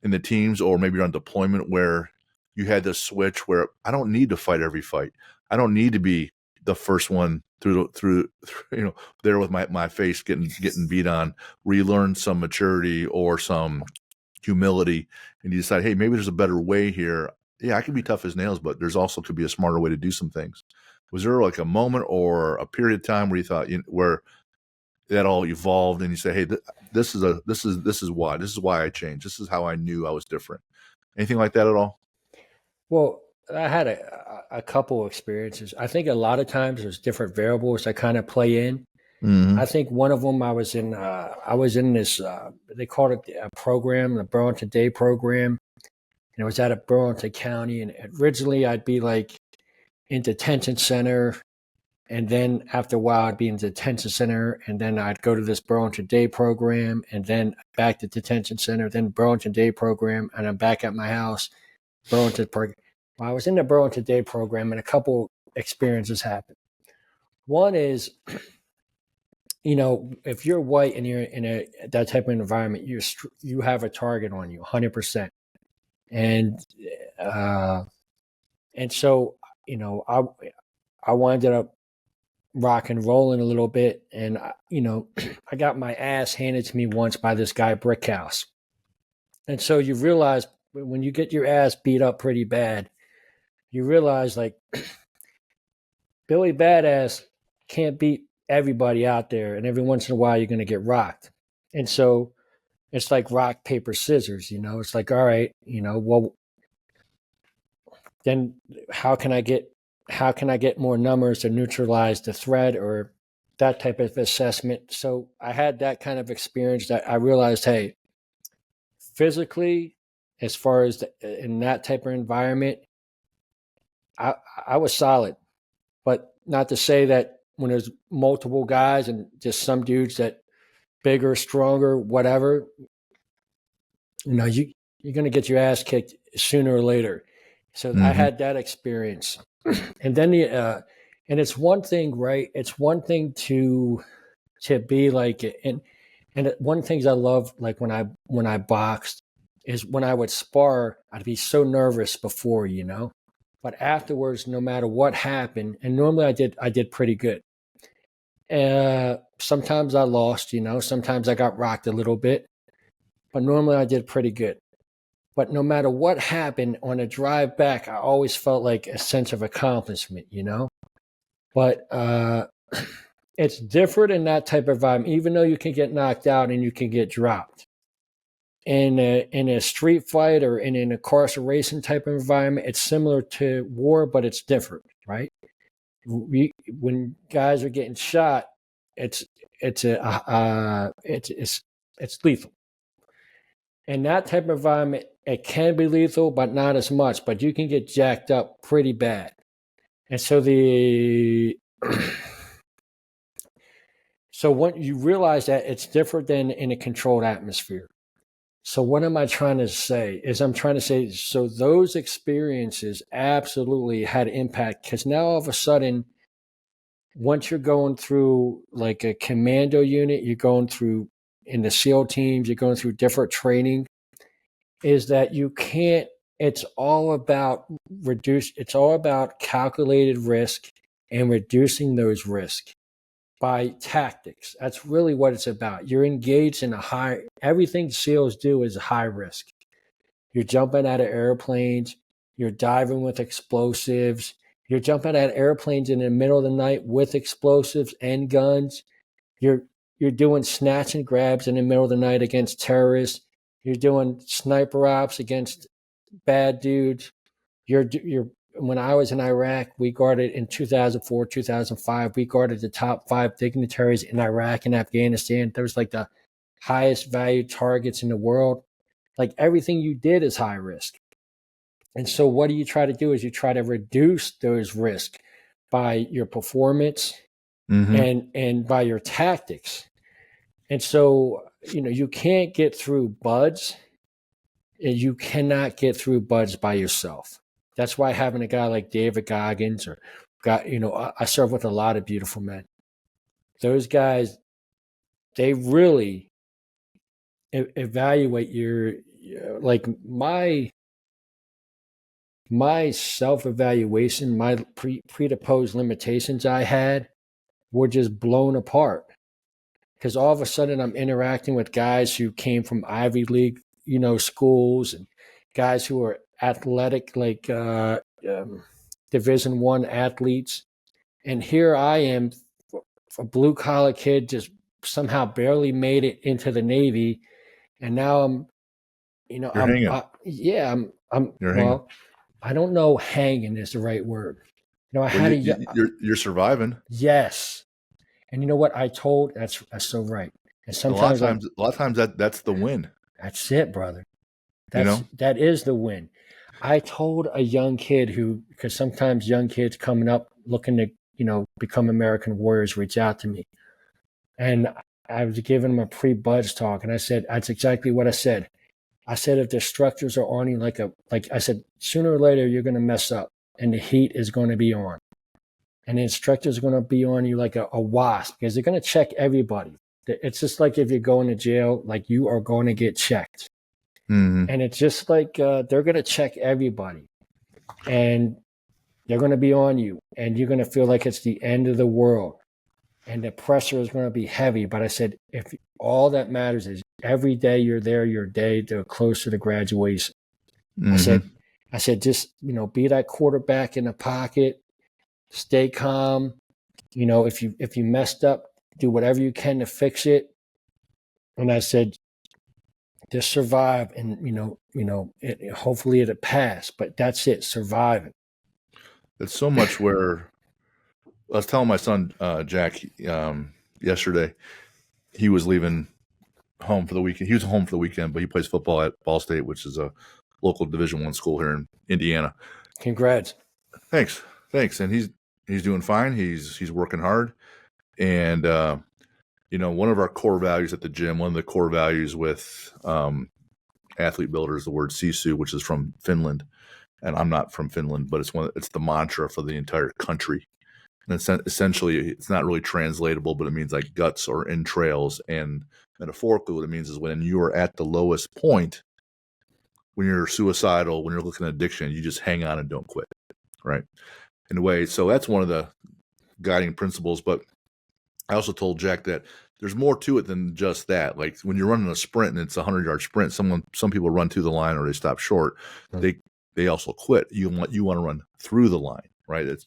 in the teams, or maybe on deployment, where you had this switch where I don't need to fight every fight. I don't need to be the first one through there with my face getting beat on, where you learn some maturity or some humility, and you decide, hey, maybe there's a better way here. Yeah, I can be tough as nails, but there's also could be a smarter way to do some things. Was there like a moment or a period of time where you thought, where that all evolved, and you say, hey, this is why I changed. This is how I knew I was different. Anything like that at all? Well, I had a couple of experiences. I think a lot of times there's different variables that kind of play in. Mm-hmm. I think one of them I was in this they called it a program, the Burlington Day program, and it was out of Burlington County. And originally I'd be like in detention center, and then after a while I'd be in detention center, and then I'd go to this Burlington Day program, and then back to detention center, then Burlington Day program, and I'm back at my house. Burlington program. Well, I was in the Burlington Day program, and a couple experiences happened. One is, if you're white and you're in that type of environment, you have a target on you, 100%, and so I winded up rock and rolling a little bit, and I got my ass handed to me once by this guy Brickhouse, and so you realize when you get your ass beat up pretty bad, you realize like Billy Badass can't beat everybody out there, and every once in a while you're going to get rocked. And so it's like rock, paper, scissors, it's like, all right, well, then how can I get more numbers to neutralize the threat or that type of assessment? So I had that kind of experience that I realized, hey, physically, as far as in that type of environment, I was solid, but not to say that when there's multiple guys and just some dudes that bigger, stronger, whatever, you're going to get your ass kicked sooner or later. So I had that experience. And then and it's one thing, right? It's one thing to be like, and one of the things I love, like when I boxed, is when I would spar, I'd be so nervous before, but afterwards, no matter what happened, and normally I did pretty good. Sometimes I lost, sometimes I got rocked a little bit, but normally I did pretty good. But no matter what happened on a drive back, I always felt like a sense of accomplishment, But it's different in that type of environment, even though you can get knocked out and you can get dropped. In a street fight or in an incarceration type of environment, it's similar to war, but it's different, right? When guys are getting shot, it's lethal. In that type of environment, it can be lethal, but not as much. But you can get jacked up pretty bad, and so so when you realize that it's different than in a controlled atmosphere. So what am I trying to say? I'm trying to say, so those experiences absolutely had impact, because now all of a sudden, once you're going through like a commando unit, you're going through in the SEAL teams, you're going through different training, is that you can't, it's all about calculated risk and reducing those risks by tactics. That's really what it's about. You're engaged in everything SEALs do is high risk. You're jumping out of airplanes, you're diving with explosives, you're jumping out of airplanes in the middle of the night with explosives and guns. You're doing snatch and grabs in the middle of the night against terrorists. You're doing sniper ops against bad dudes. When I was in Iraq, we guarded in 2004, 2005, we guarded the top 5 dignitaries in Iraq and Afghanistan. There was like the highest valued targets in the world. Like everything you did is high risk. And so what do you try to do is you try to reduce those risks by your performance and by your tactics. And so, you can't get through buds, and you cannot get through buds by yourself. That's why having a guy like David Goggins I serve with a lot of beautiful men. those guys, they really evaluate like my self-evaluation, my predisposed limitations I had were just blown apart because all of a sudden I'm interacting with guys who came from Ivy League, schools, and guys who are athletic, like Division I athletes, and here I am, a blue collar kid, just somehow barely made it into the Navy, and now I'm, You're hanging. yeah, I'm You're hanging. well, I don't know, hanging is the right word. I Well, had you're surviving. yes, and you know what I told? That's so right. And A sometimes lot of times that's the win. that's it, brother. You know, That is the win. I told a young kid because sometimes young kids coming up looking to, become American warriors reach out to me. And I was giving them a pre-buzz talk, and I said, that's exactly what I said. I said, if the structures are on you like I said, sooner or later you're going to mess up, and the heat is going to be on, and the instructors are going to be on you like a wasp because they're going to check everybody. It's just like if you're going to jail, like you are going to get checked, and it's just like they're going to check everybody, and they're going to be on you, and you're going to feel like it's the end of the world, and the pressure is going to be heavy. But I said, if all that matters is every day you're there, your day to closer to graduation. I said, just be that quarterback in the pocket, stay calm. If you messed up, do whatever you can to fix it. And I said, just survive, and hopefully it'll pass. But that's it, surviving. It's so much where I was telling my son Jack yesterday. He was leaving home for the weekend. He was home for the weekend, but he plays football at Ball State, which is a local Division I school here in Indiana. Congrats. Thanks. And he's doing fine. He's working hard, and one of our core values at the gym, one of the core values with Athlete Builder is the word sisu, which is from Finland, and I'm not from Finland, but it's the mantra for the entire country. And it's essentially, it's not really translatable, but it means like guts or entrails. And metaphorically, what it means is when you are at the lowest point, when you're suicidal, when you're looking at addiction, you just hang on and don't quit, right? In a way, so that's one of the guiding principles. But I also told Jack that there's more to it than just that. Like when you're running a sprint and it's a 100-yard sprint, some people run to the line or they stop short. Mm-hmm. They also quit. You want to run through the line, right? It's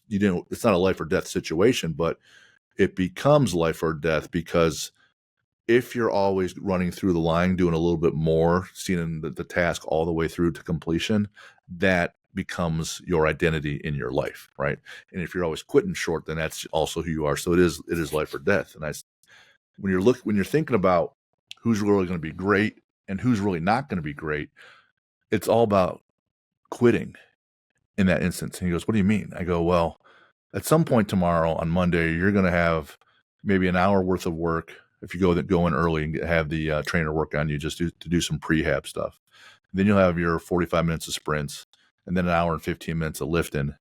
not a life or death situation, but it becomes life or death because if you're always running through the line, doing a little bit more, seeing the task all the way through to completion, that becomes your identity in your life, right? And if you're always quitting short, then that's also who you are. So it is life or death. And when you're thinking about who's really going to be great and who's really not going to be great, it's all about quitting in that instance. And he goes, what do you mean? I go, well, at some point tomorrow on Monday, you're going to have maybe an hour worth of work. If you go in early and have the trainer work on you just to do some prehab stuff. Then you'll have your 45 minutes of sprints and then an hour and 15 minutes of lifting.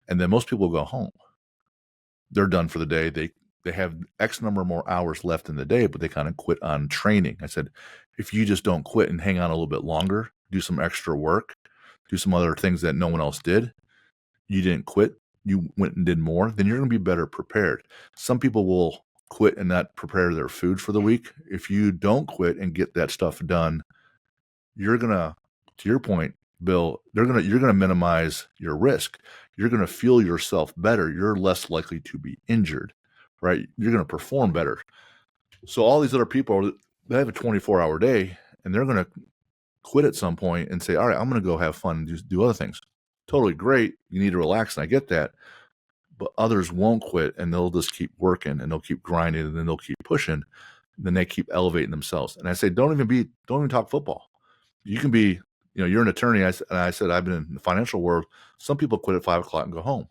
And then most people go home. They're done for the day. They have X number more hours left in the day, but they kind of quit on training. I said, if you just don't quit and hang on a little bit longer, do some extra work, do some other things that no one else did, you didn't quit, you went and did more, then you're going to be better prepared. Some people will quit and not prepare their food for the week. If you don't quit and get that stuff done, you're going to your point, Bill, you're going to minimize your risk. You're going to feel yourself better. You're less likely to be injured, right? You're going to perform better. So all these other people, they have a 24-hour day and they're going to quit at some point and say, all right, I'm going to go have fun and do other things. Totally great. You need to relax. And I get that. But others won't quit and they'll just keep working and they'll keep grinding and then they'll keep pushing. And then they keep elevating themselves. And I say, don't even talk football. You can be, you're an attorney. I said, I've been in the financial world. Some people quit at 5:00 and go home.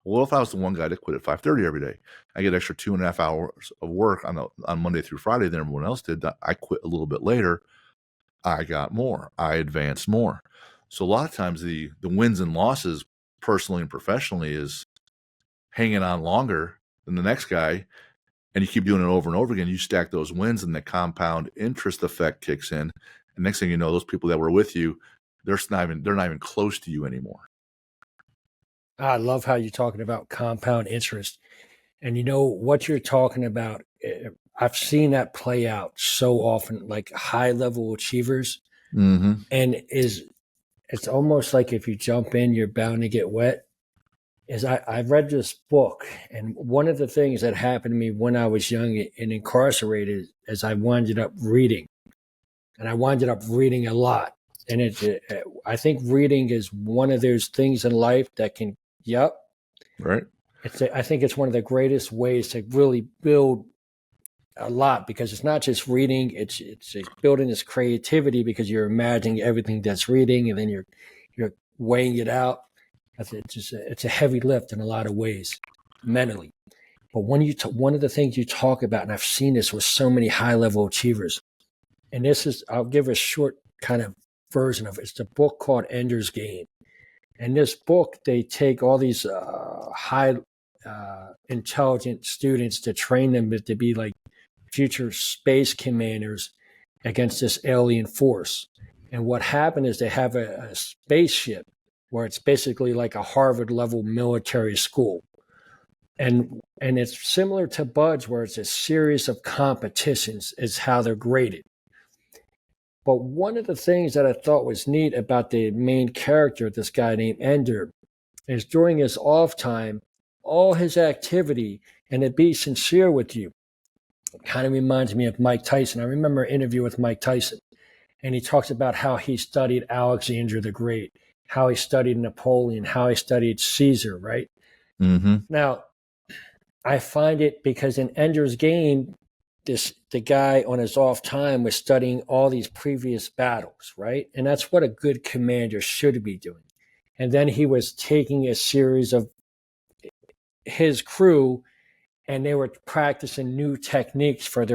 Well, if I was the one guy that quit at 5:30 every day, I get extra 2.5 hours of work on Monday through Friday than everyone else did. I quit a little bit later. I got more. I advanced more. So a lot of times the wins and losses personally and professionally is hanging on longer than the next guy and you keep doing it over and over again, you stack those wins and the compound interest effect kicks in. And next thing you know, those people that were with you, they're not even close to you anymore. I love how you're talking about compound interest. And you know what you're talking about. I've seen that play out so often, like high level achievers. Mm-hmm. And it's almost like if you jump in, you're bound to get wet. I read this book, and one of the things that happened to me when I was young and incarcerated is I wound up reading, and I wound up reading a lot. And I think reading is one of those things in life that can, yep, Right. I think it's one of the greatest ways to really build a lot, because it's not just reading, it's building this creativity because you're imagining everything that's reading, and then you're weighing it out. It's a heavy lift in a lot of ways mentally. But when one of the things you talk about, and I've seen this with so many high level achievers, and I'll give a short kind of version of it. It's a book called Ender's Game. And this book, they take all these high intelligent students to train them to be like future space commanders against this alien force. And what happened is they have a spaceship where it's basically like a Harvard level military school. And it's similar to Buds, where it's a series of competitions is how they're graded. But one of the things that I thought was neat about the main character, this guy named Ender, is during his off time, all his activity, and to be sincere with you, kind of reminds me of Mike Tyson. I remember an interview with Mike Tyson, and he talks about how he studied Alexander the Great, how he studied Napoleon, how he studied Caesar, right? Mm-hmm. Now, I find it because in Ender's Game, the guy on his off time was studying all these previous battles, right? And that's what a good commander should be doing. And then he was taking a series of his crew, and they were practicing new techniques for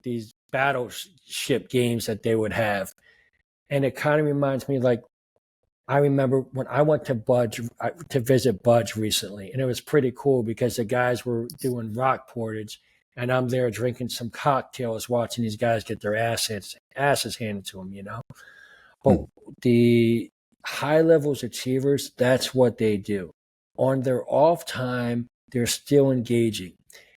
these battleship games that they would have. And it kind of reminds me, like, I remember when I went to visit Budge recently, and it was pretty cool because the guys were doing rock portage, and I'm there drinking some cocktails, watching these guys get their asses handed to them, you know. But the high levels achievers, that's what they do. On their off time, they're still engaging.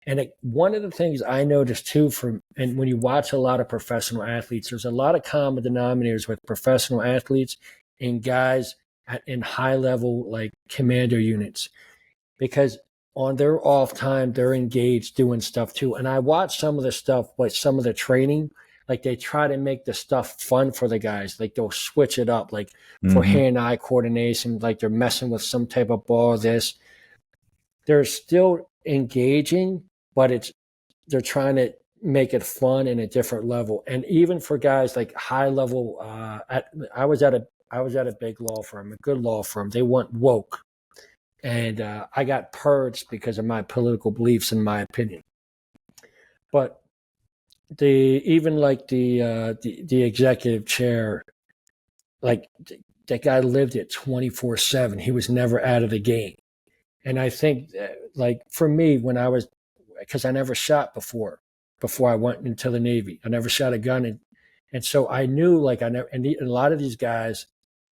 And one of the things I noticed too, and when you watch a lot of professional athletes, there's a lot of common denominators with professional athletes and guys in high level like commander units, because on their off time, they're engaged doing stuff too. And I watch some of the stuff, like some of the training, like they try to make the stuff fun for the guys. Like they'll switch it up, like for hand-eye coordination, like they're messing with some type of ball, this. They're still engaging, but they're trying to make it fun in a different level. And even for guys like high level, I was at a big law firm, a good law firm. They went woke. And I got purged because of my political beliefs, in my opinion. But the executive chair, like that guy lived it 24/7. He was never out of the game. And I think, like for me, because I never shot before I went into the Navy, I never shot a gun, and so I knew, like and a lot of these guys,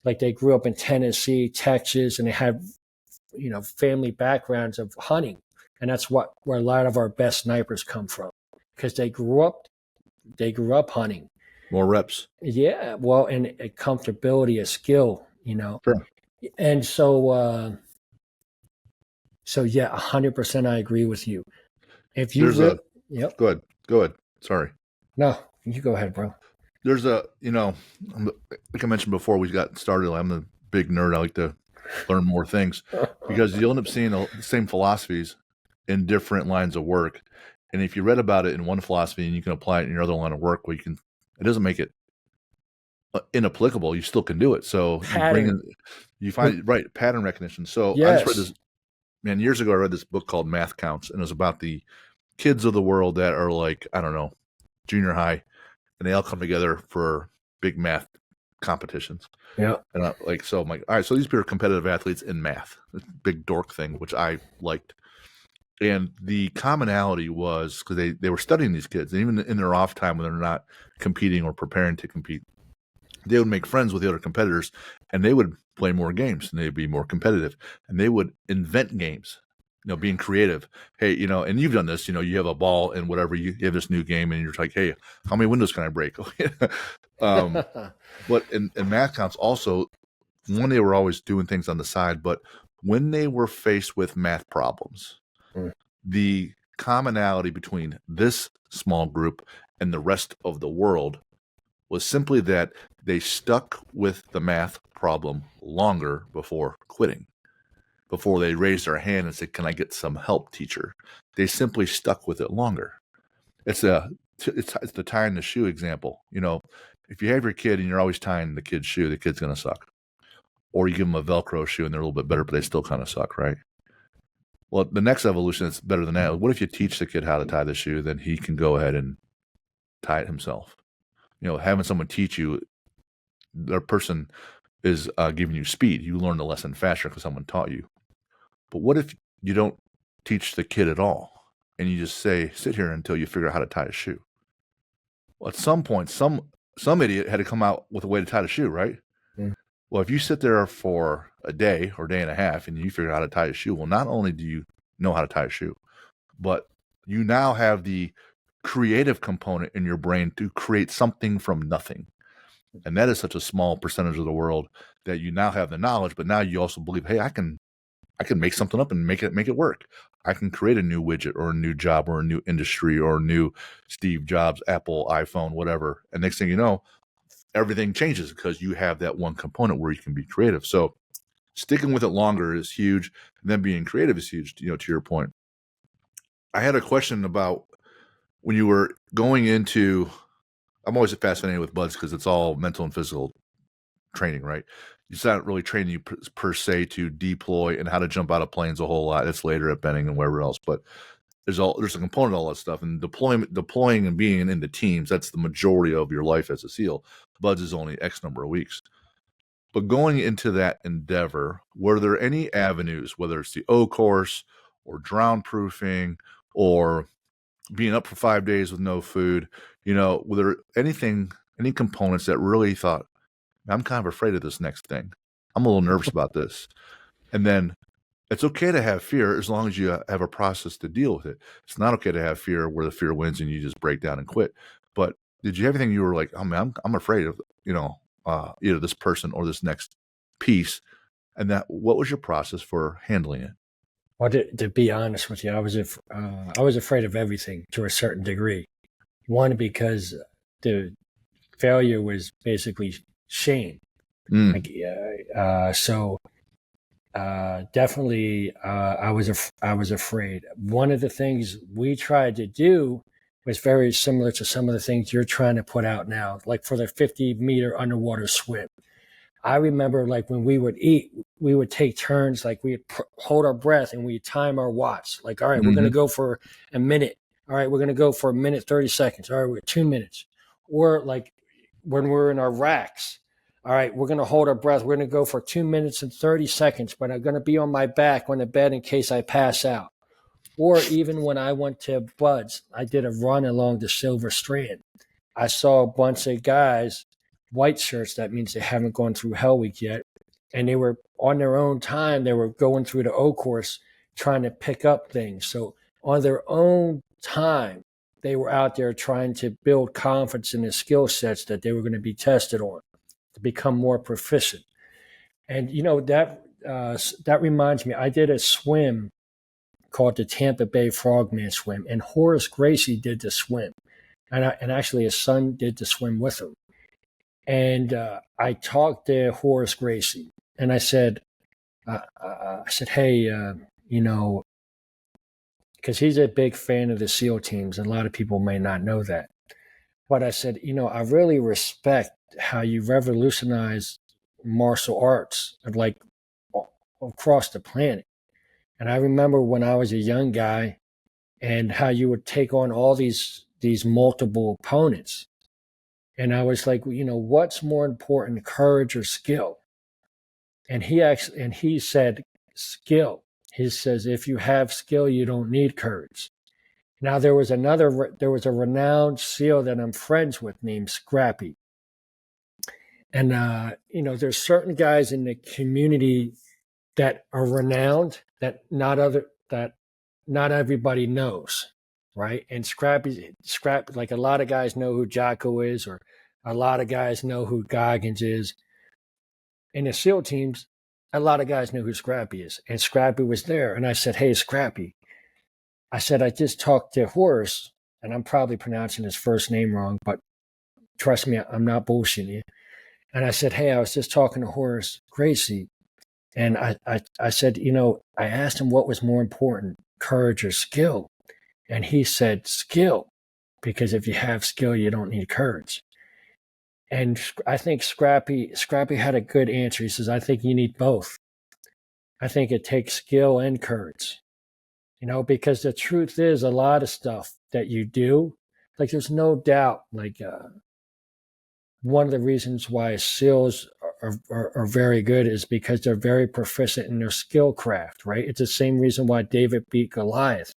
like they grew up in Tennessee, Texas, and they had family backgrounds of hunting, and that's where a lot of our best snipers come from, because they grew up hunting. More reps. Yeah, well, and a comfortability, a skill, Sure. And so yeah, 100% I agree with you. If you yep. Go ahead. Sorry. No, you go ahead, bro. There's like I mentioned before we got started, I'm a big nerd. I like to learn more things, because you'll end up seeing the same philosophies in different lines of work. And if you read about it in one philosophy and you can apply it in your other line of work, it doesn't make it inapplicable. You still can do it. So you find pattern recognition. So yes. I just read this, man, years ago. I read this book called Math Counts, and it was about the kids of the world that are like, I don't know, junior high, and they all come together for big math competitions. Yeah. And I'm like, all right, so these people are competitive athletes in math, big dork thing, which I liked. And the commonality was because they were studying these kids, and even in their off time when they're not competing or preparing to compete, they would make friends with the other competitors, and they would play more games, and they'd be more competitive, and they would invent games, being creative. Hey, and you've done this, you have a ball and whatever, you have this new game, and you're like, hey, how many windows can I break? But in math counts also, one, they were always doing things on the side, but when they were faced with math problems, the commonality between this small group and the rest of the world was simply that they stuck with the math problem longer before quitting, before they raised their hand and said, can I get some help, teacher? They simply stuck with it longer. It's the tying the shoe example. If you have your kid and you're always tying the kid's shoe, the kid's going to suck. Or you give them a Velcro shoe and they're a little bit better, but they still kind of suck, right? Well, the next evolution is better than that. What if you teach the kid how to tie the shoe, then he can go ahead and tie it himself? Having someone teach you, their person is giving you speed. You learn the lesson faster because someone taught you. But what if you don't teach the kid at all and you just say, sit here until you figure out how to tie a shoe? Well, at some point, some idiot had to come out with a way to tie the shoe, right? Mm. Well, if you sit there for a day or day and a half and you figure out how to tie a shoe, well, not only do you know how to tie a shoe, but you now have the creative component in your brain to create something from nothing. And that is such a small percentage of the world that you now have the knowledge, but now you also believe, hey, I can make something up and make it work. I can create a new widget or a new job or a new industry or a new Steve Jobs, Apple, iPhone, whatever. And next thing you know, everything changes because you have that one component where you can be creative. So sticking with it longer is huge. And then being creative is huge, to your point. I had a question about when you were going into, I'm always fascinated with buds because it's all mental and physical training, right? It's not really training you per se to deploy and how to jump out of planes a whole lot. It's later at Benning and wherever else, but there's a component of all that stuff. And deploying and being in the teams, that's the majority of your life as a SEAL. Buds is only X number of weeks. But going into that endeavor, were there any avenues, whether it's the O course or drown proofing or being up for 5 days with no food, were there any components that really thought, I'm kind of afraid of this next thing. I'm a little nervous about this. And then it's okay to have fear as long as you have a process to deal with it. It's not okay to have fear where the fear wins and you just break down and quit. But did you have anything you were like, oh man, I'm afraid of, either this person or this next piece? And what was your process for handling it? Well, to be honest with you, I was afraid of everything to a certain degree. One, because the failure was basically shame. So definitely, I was afraid. One of the things we tried to do was very similar to some of the things you're trying to put out now, like for the 50-meter underwater swim. I remember like when we would eat, we would take turns, like we'd hold our breath and we'd time our watch. Like, all right, we're going to go for a minute. All right, we're going to go for a minute, 30 seconds. All right, we're 2 minutes. Or like when we're in our racks, all right, we're going to hold our breath. We're going to go for 2 minutes and 30 seconds, but I'm going to be on my back on the bed in case I pass out. Or even when I went to Buds, I did a run along the Silver Strand. I saw a bunch of guys, white shirts, that means they haven't gone through Hell Week yet. And they were on their own time, they were going through the O course, trying to pick up things. So on their own time, they were out there trying to build confidence in the skill sets that they were going to be tested on to become more proficient. And, that reminds me, I did a swim called the Tampa Bay Frogman Swim, and Horace Gracie did the swim. And actually his son did the swim with him. And I talked to Horace Gracie, and I said, hey, because he's a big fan of the SEAL teams, and a lot of people may not know that. But I said, I really respect how you revolutionize martial arts, like across the planet. And I remember when I was a young guy, and how you would take on all these multiple opponents. And I was like, what's more important, courage or skill? And he said skill. He says, if you have skill, you don't need courage. Now, there was a renowned SEAL that I'm friends with named Scrappy. And, there's certain guys in the community that are renowned that not everybody knows, right? And Scrap, like a lot of guys know who Jocko is, or a lot of guys know who Goggins is. In the SEAL teams, a lot of guys know who Scrappy is. And Scrappy was there. And I said, hey, Scrappy, I said, I just talked to Horace, and I'm probably pronouncing his first name wrong, but trust me, I'm not bullshitting you. And I said, hey, I was just talking to Horace Gracie. And I said, I asked him what was more important, courage or skill. And he said, skill, because if you have skill, you don't need courage. And I think Scrappy had a good answer. He says, I think you need both. I think it takes skill and courage, because the truth is a lot of stuff that you do, like there's no doubt, like one of the reasons why SEALs are very good is because they're very proficient in their skill craft, right? It's the same reason why David beat Goliath.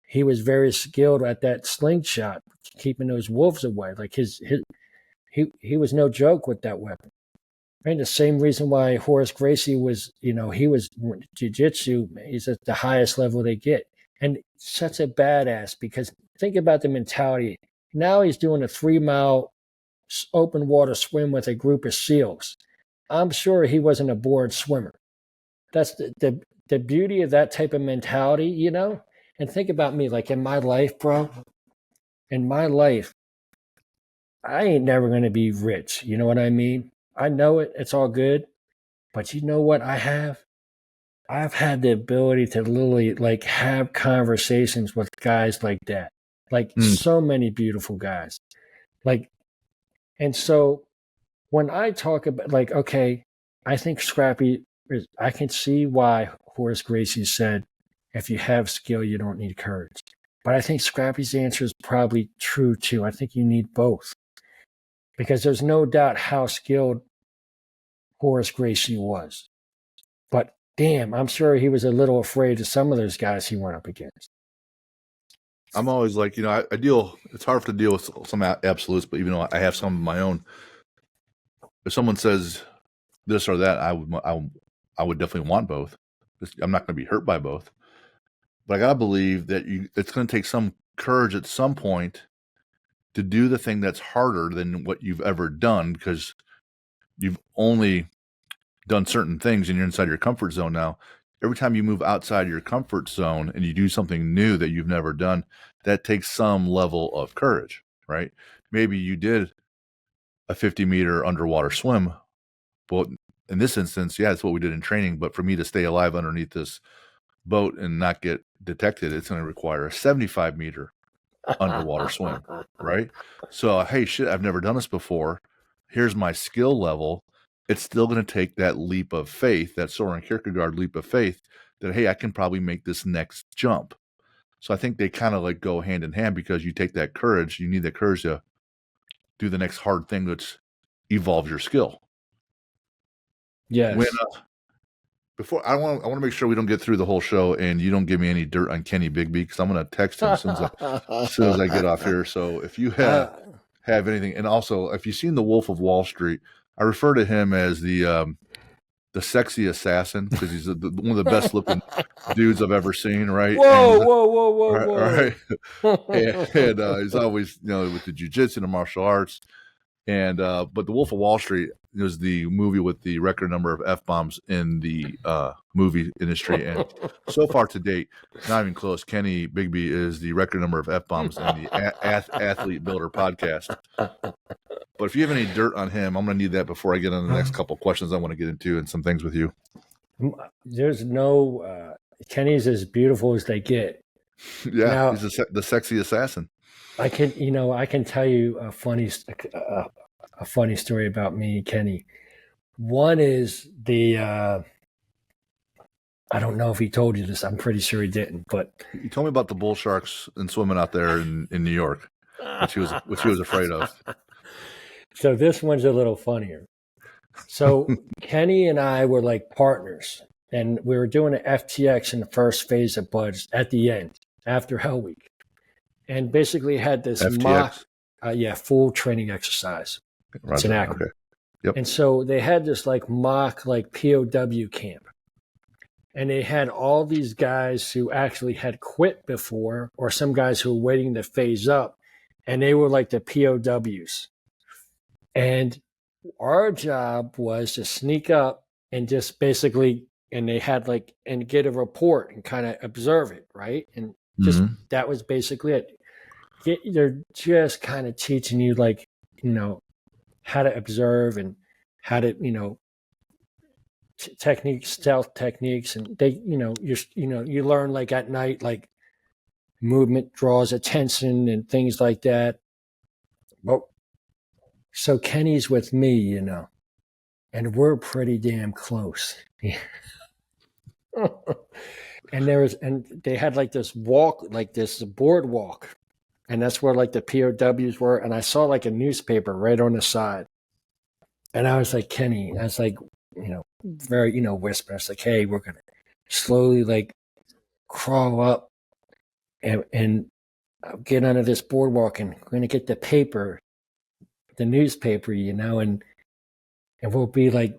He was very skilled at that slingshot, keeping those wolves away. Like he was no joke with that weapon. Right? The same reason why Horace Gracie was, he was jiu-jitsu, he's at the highest level they get. And such a badass, because think about the mentality. Now he's doing a 3-mile open water swim with a group of SEALs. I'm sure he wasn't a bored swimmer. That's the beauty of that type of mentality, And think about me, like in my life, bro. In my life, I ain't never going to be rich. You know what I mean? I know it. It's all good. But you know what I have? I've had the ability to literally like have conversations with guys like that. Like so many beautiful guys. Like, and so when I talk about like, okay, I think Scrappy, I can see why Horace Gracie said, if you have skill, you don't need courage. But I think Scrappy's answer is probably true too. I think you need both. Because there's no doubt how skilled Horace Gracie was. But damn, I'm sure he was a little afraid of some of those guys he went up against. I'm always like, I deal, it's hard to deal with some absolutes, but even though I have some of my own, if someone says this or that, I would definitely want both. I'm not going to be hurt by both. But I got to believe that it's going to take some courage at some point to do the thing that's harder than what you've ever done, because you've only done certain things and you're inside your comfort zone now. Every time you move outside your comfort zone and you do something new that you've never done, that takes some level of courage, right? Maybe you did a 50-meter underwater swim. Well, in this instance, yeah, that's what we did in training. But for me to stay alive underneath this boat and not get detected, it's going to require a 75-meter underwater swim, right? So, hey, shit, I've never done this before. Here's my skill level. It's still going to take that leap of faith, that Soren Kierkegaard leap of faith, that, hey, I can probably make this next jump. So I think they kind of like go hand in hand, because you take that courage, you need that courage to do the next hard thing, which evolves your skill. Yes. When, before I want to make sure we don't get through the whole show and you don't give me any dirt on Kenny Bigby, because I'm going to text him as soon as I get off here. So if you have anything, and also if you've seen The Wolf of Wall Street, I refer to him as the sexy assassin, because he's one of the best looking dudes I've ever seen. Right? Whoa. Right. and he's always, with the jiu-jitsu and the martial arts. And but The Wolf of Wall Street was the movie with the record number of F-bombs in the movie industry. And so far to date, not even close, Kenny Bigby is the record number of F-bombs in the Athlete Builder podcast. But if you have any dirt on him, I'm going to need that before I get on the next couple of questions I want to get into and some things with you. There's no Kenny's as beautiful as they get. Yeah, now, he's the sexy assassin. I can tell you a funny story about me and Kenny. One is I don't know if he told you this. I'm pretty sure he didn't. But he told me about the bull sharks and swimming out there in New York, which he was afraid of. So this one's a little funnier. So Kenny and I were like partners and we were doing an FTX in the first phase of Buds at the end after Hell Week, and basically had this FTX. mock, full training exercise. Roger. It's an acronym. Okay. Yep. And so they had this like mock like POW camp, and they had all these guys who actually had quit before, or some guys who were waiting to phase up, and they were like the POWs. And our job was to sneak up and just basically, and they had like, and get a report and kind of observe it, right? And just that was basically it. They're just kind of teaching you like, how to observe and how to, techniques, stealth techniques, and they, you learn like at night, like movement draws attention and things like that. Well, so Kenny's with me, and we're pretty damn close. and they had like this walk, like this boardwalk, and that's where like the POWs were. And I saw like a newspaper right on the side, and I was like, Kenny, I was like, very, whisper. I was like, hey, we're gonna slowly like crawl up and get under this boardwalk, and we're gonna get the paper, the newspaper, and we'll be like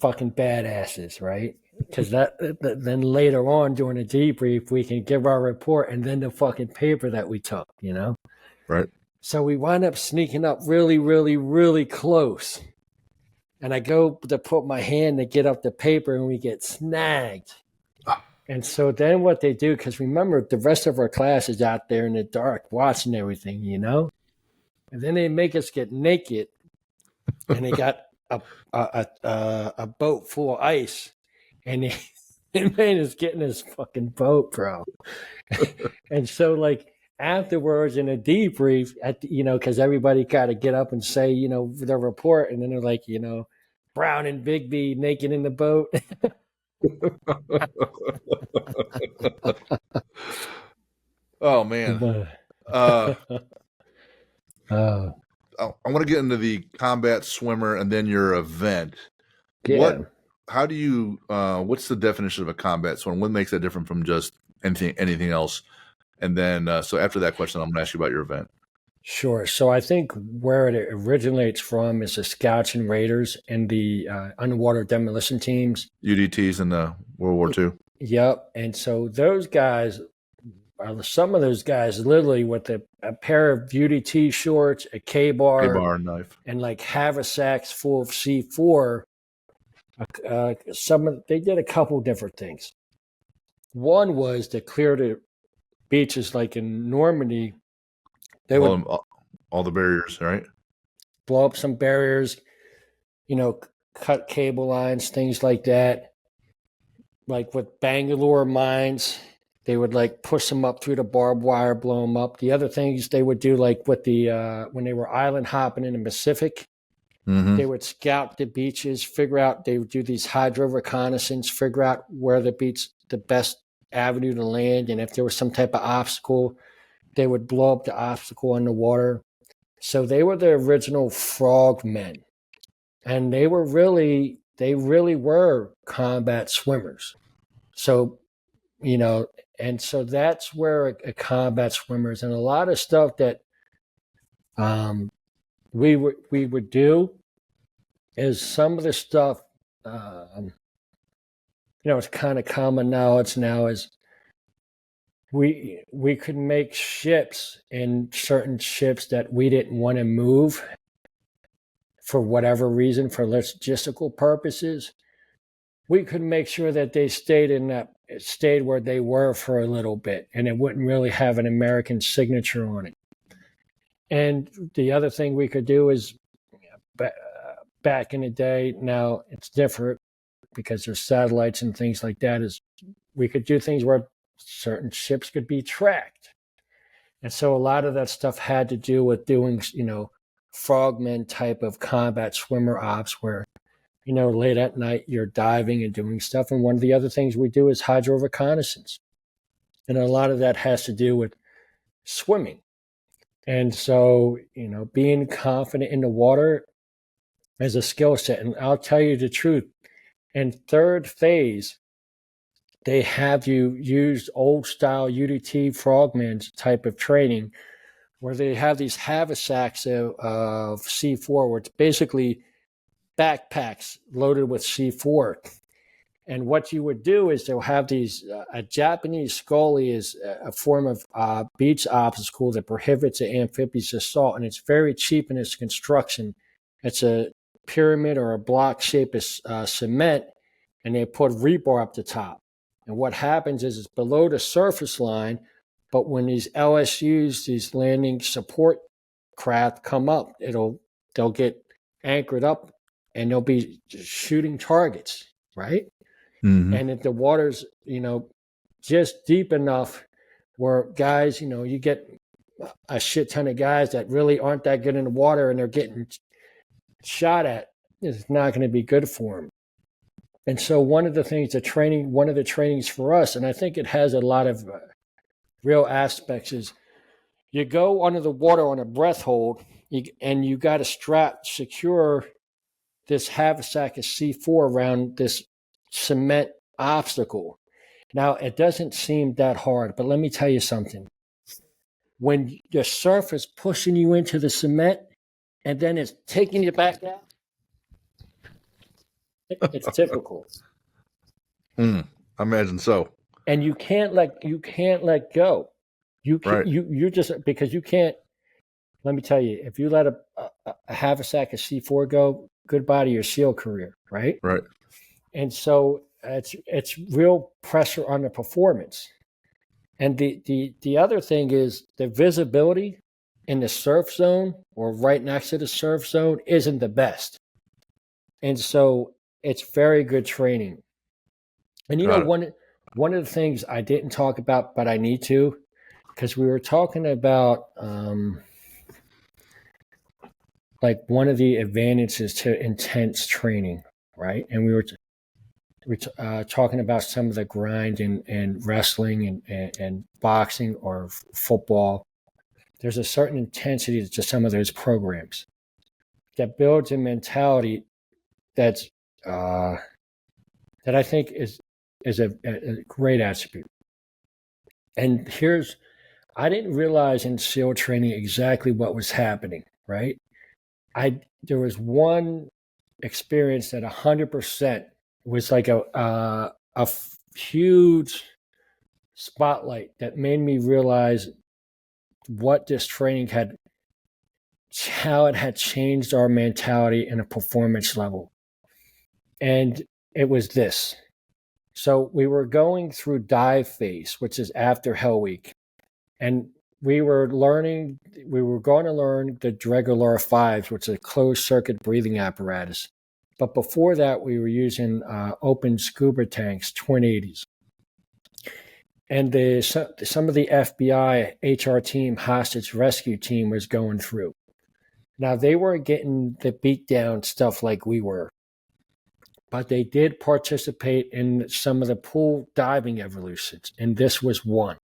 fucking badasses, right? Because then later on during the debrief, we can give our report and then the fucking paper that we took, Right. So we wind up sneaking up really, really, really close. And I go to put my hand to get up the paper, and we get snagged. And so then what they do, because remember, the rest of our class is out there in the dark watching everything, And then they make us get naked, and they got a boat full of ice, and they made us get in this fucking boat, bro. And so like afterwards in a debrief, because everybody got to get up and say, their report, and then they're like, Brown and Beebe naked in the boat. Oh man. I want to get into the combat swimmer and then your event. Yeah. How do you? What's the definition of a combat swimmer? What makes that different from just anything else? And then, so after that question, I'm going to ask you about your event. Sure. So I think where it originates from is the Scouts and Raiders and the underwater demolition teams. UDTs in the World War II. Yep. And so those guys, some of those guys literally with a pair of UDT shorts, a K-bar knife, and like haversacks full of C4. They did a couple different things. One was to clear the beaches, like in Normandy. They would all the barriers, right? Blow up some barriers, cut cable lines, things like that. Like with Bangalore mines, they would like push them up through the barbed wire, blow them up. The other things they would do, like with the when they were island hopping in the Pacific, they would scout the beaches, they would do these hydro reconnaissance, figure out where the best avenue to land, and if there was some type of obstacle, they would blow up the obstacle in the water. So they were the original frogmen, and they really were combat swimmers. So, and so that's where a combat swimmers, and a lot of stuff that we would do is some of the stuff, it's kind of common knowledge now, is we could make ships, and certain ships that we didn't want to move for whatever reason, for logistical purposes, we could make sure that they stayed where they were for a little bit, and it wouldn't really have an American signature on it. And the other thing we could do is, back in the day, now it's different because there's satellites and things like that, is we could do things where certain ships could be tracked. And so a lot of that stuff had to do with doing, frogmen type of combat swimmer ops where, late at night you're diving and doing stuff. And one of the other things we do is hydro reconnaissance. And a lot of that has to do with swimming. And so, being confident in the water is a skill set. And I'll tell you the truth, And third phase, they have you use old style UDT frogman type of training where they have these haversacks of C4, where it's basically backpacks loaded with C4. And what you would do is they'll have these, a Japanese scully is a form of beach obstacle that prohibits an amphibious assault, and it's very cheap in its construction. It's a pyramid or a block shape of cement, and they put rebar up the top. And what happens is it's below the surface line, but when these LSUs, these landing support craft come up, they'll get anchored up and they'll be shooting targets, right? Mm-hmm. And if the water's, just deep enough where guys, you get a shit ton of guys that really aren't that good in the water and they're getting shot at, it's not going to be good for them. And so one of the trainings for us, and I think it has a lot of real aspects, is you go under the water on a breath hold and you got to secure this haversack of C4 around this cement obstacle. Now, it doesn't seem that hard, but let me tell you something. When the surf is pushing you into the cement and then it's taking you back out, it's difficult. I imagine so. And you can't let go. Right. You just, because you can't. Let me tell you, if you let a haversack of C4 go, goodbye to your SEAL career, right? Right. And so it's real pressure on the performance. And the other thing is the visibility in the surf zone or right next to the surf zone isn't the best. And so it's very good training. And one of the things I didn't talk about, but I need to, because we were talking about like one of the advantages to intense training, right? And we were talking about some of the grind in wrestling and boxing or football. There's a certain intensity to some of those programs that builds a mentality that's that I think is a great attribute. And I didn't realize in SEAL training exactly what was happening, right? There was one experience that 100% was like a huge spotlight that made me realize what this training how it had changed our mentality and a performance level. And it was this. So we were going through dive phase, which is after Hell Week. And we were going to learn the Dregular 5s, which is a closed circuit breathing apparatus. But before that, we were using open scuba tanks, twin 80s. And some of the FBI HR team, hostage rescue team was going through. Now, they weren't getting the beat down stuff like we were, but they did participate in some of the pool diving evolutions, and this was one.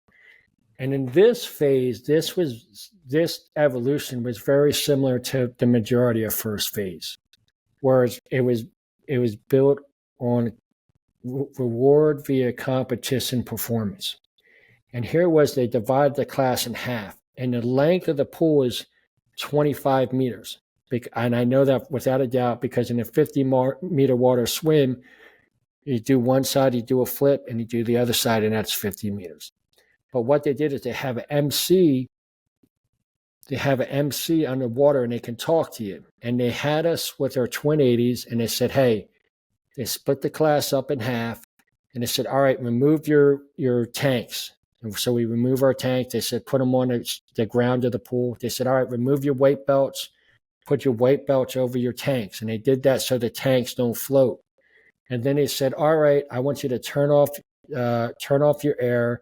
And in this phase, this evolution was very similar to the majority of first phase, whereas it was built on reward via competition performance. And here was they divided the class in half, and the length of the pool is 25 meters. And I know that without a doubt, because in a 50-meter water swim, you do one side, you do a flip, and you do the other side, and that's 50 meters. But what they did is they have an MC underwater, and they can talk to you. And they had us with our twin 80s, and they said, hey, they split the class up in half, and they said, all right, remove your tanks. And so we remove our tanks. They said, put them on the ground of the pool. They said, all right, remove your weight belts, put your weight belts over your tanks. And they did that so the tanks don't float. And then they said, all right, I want you to turn off your air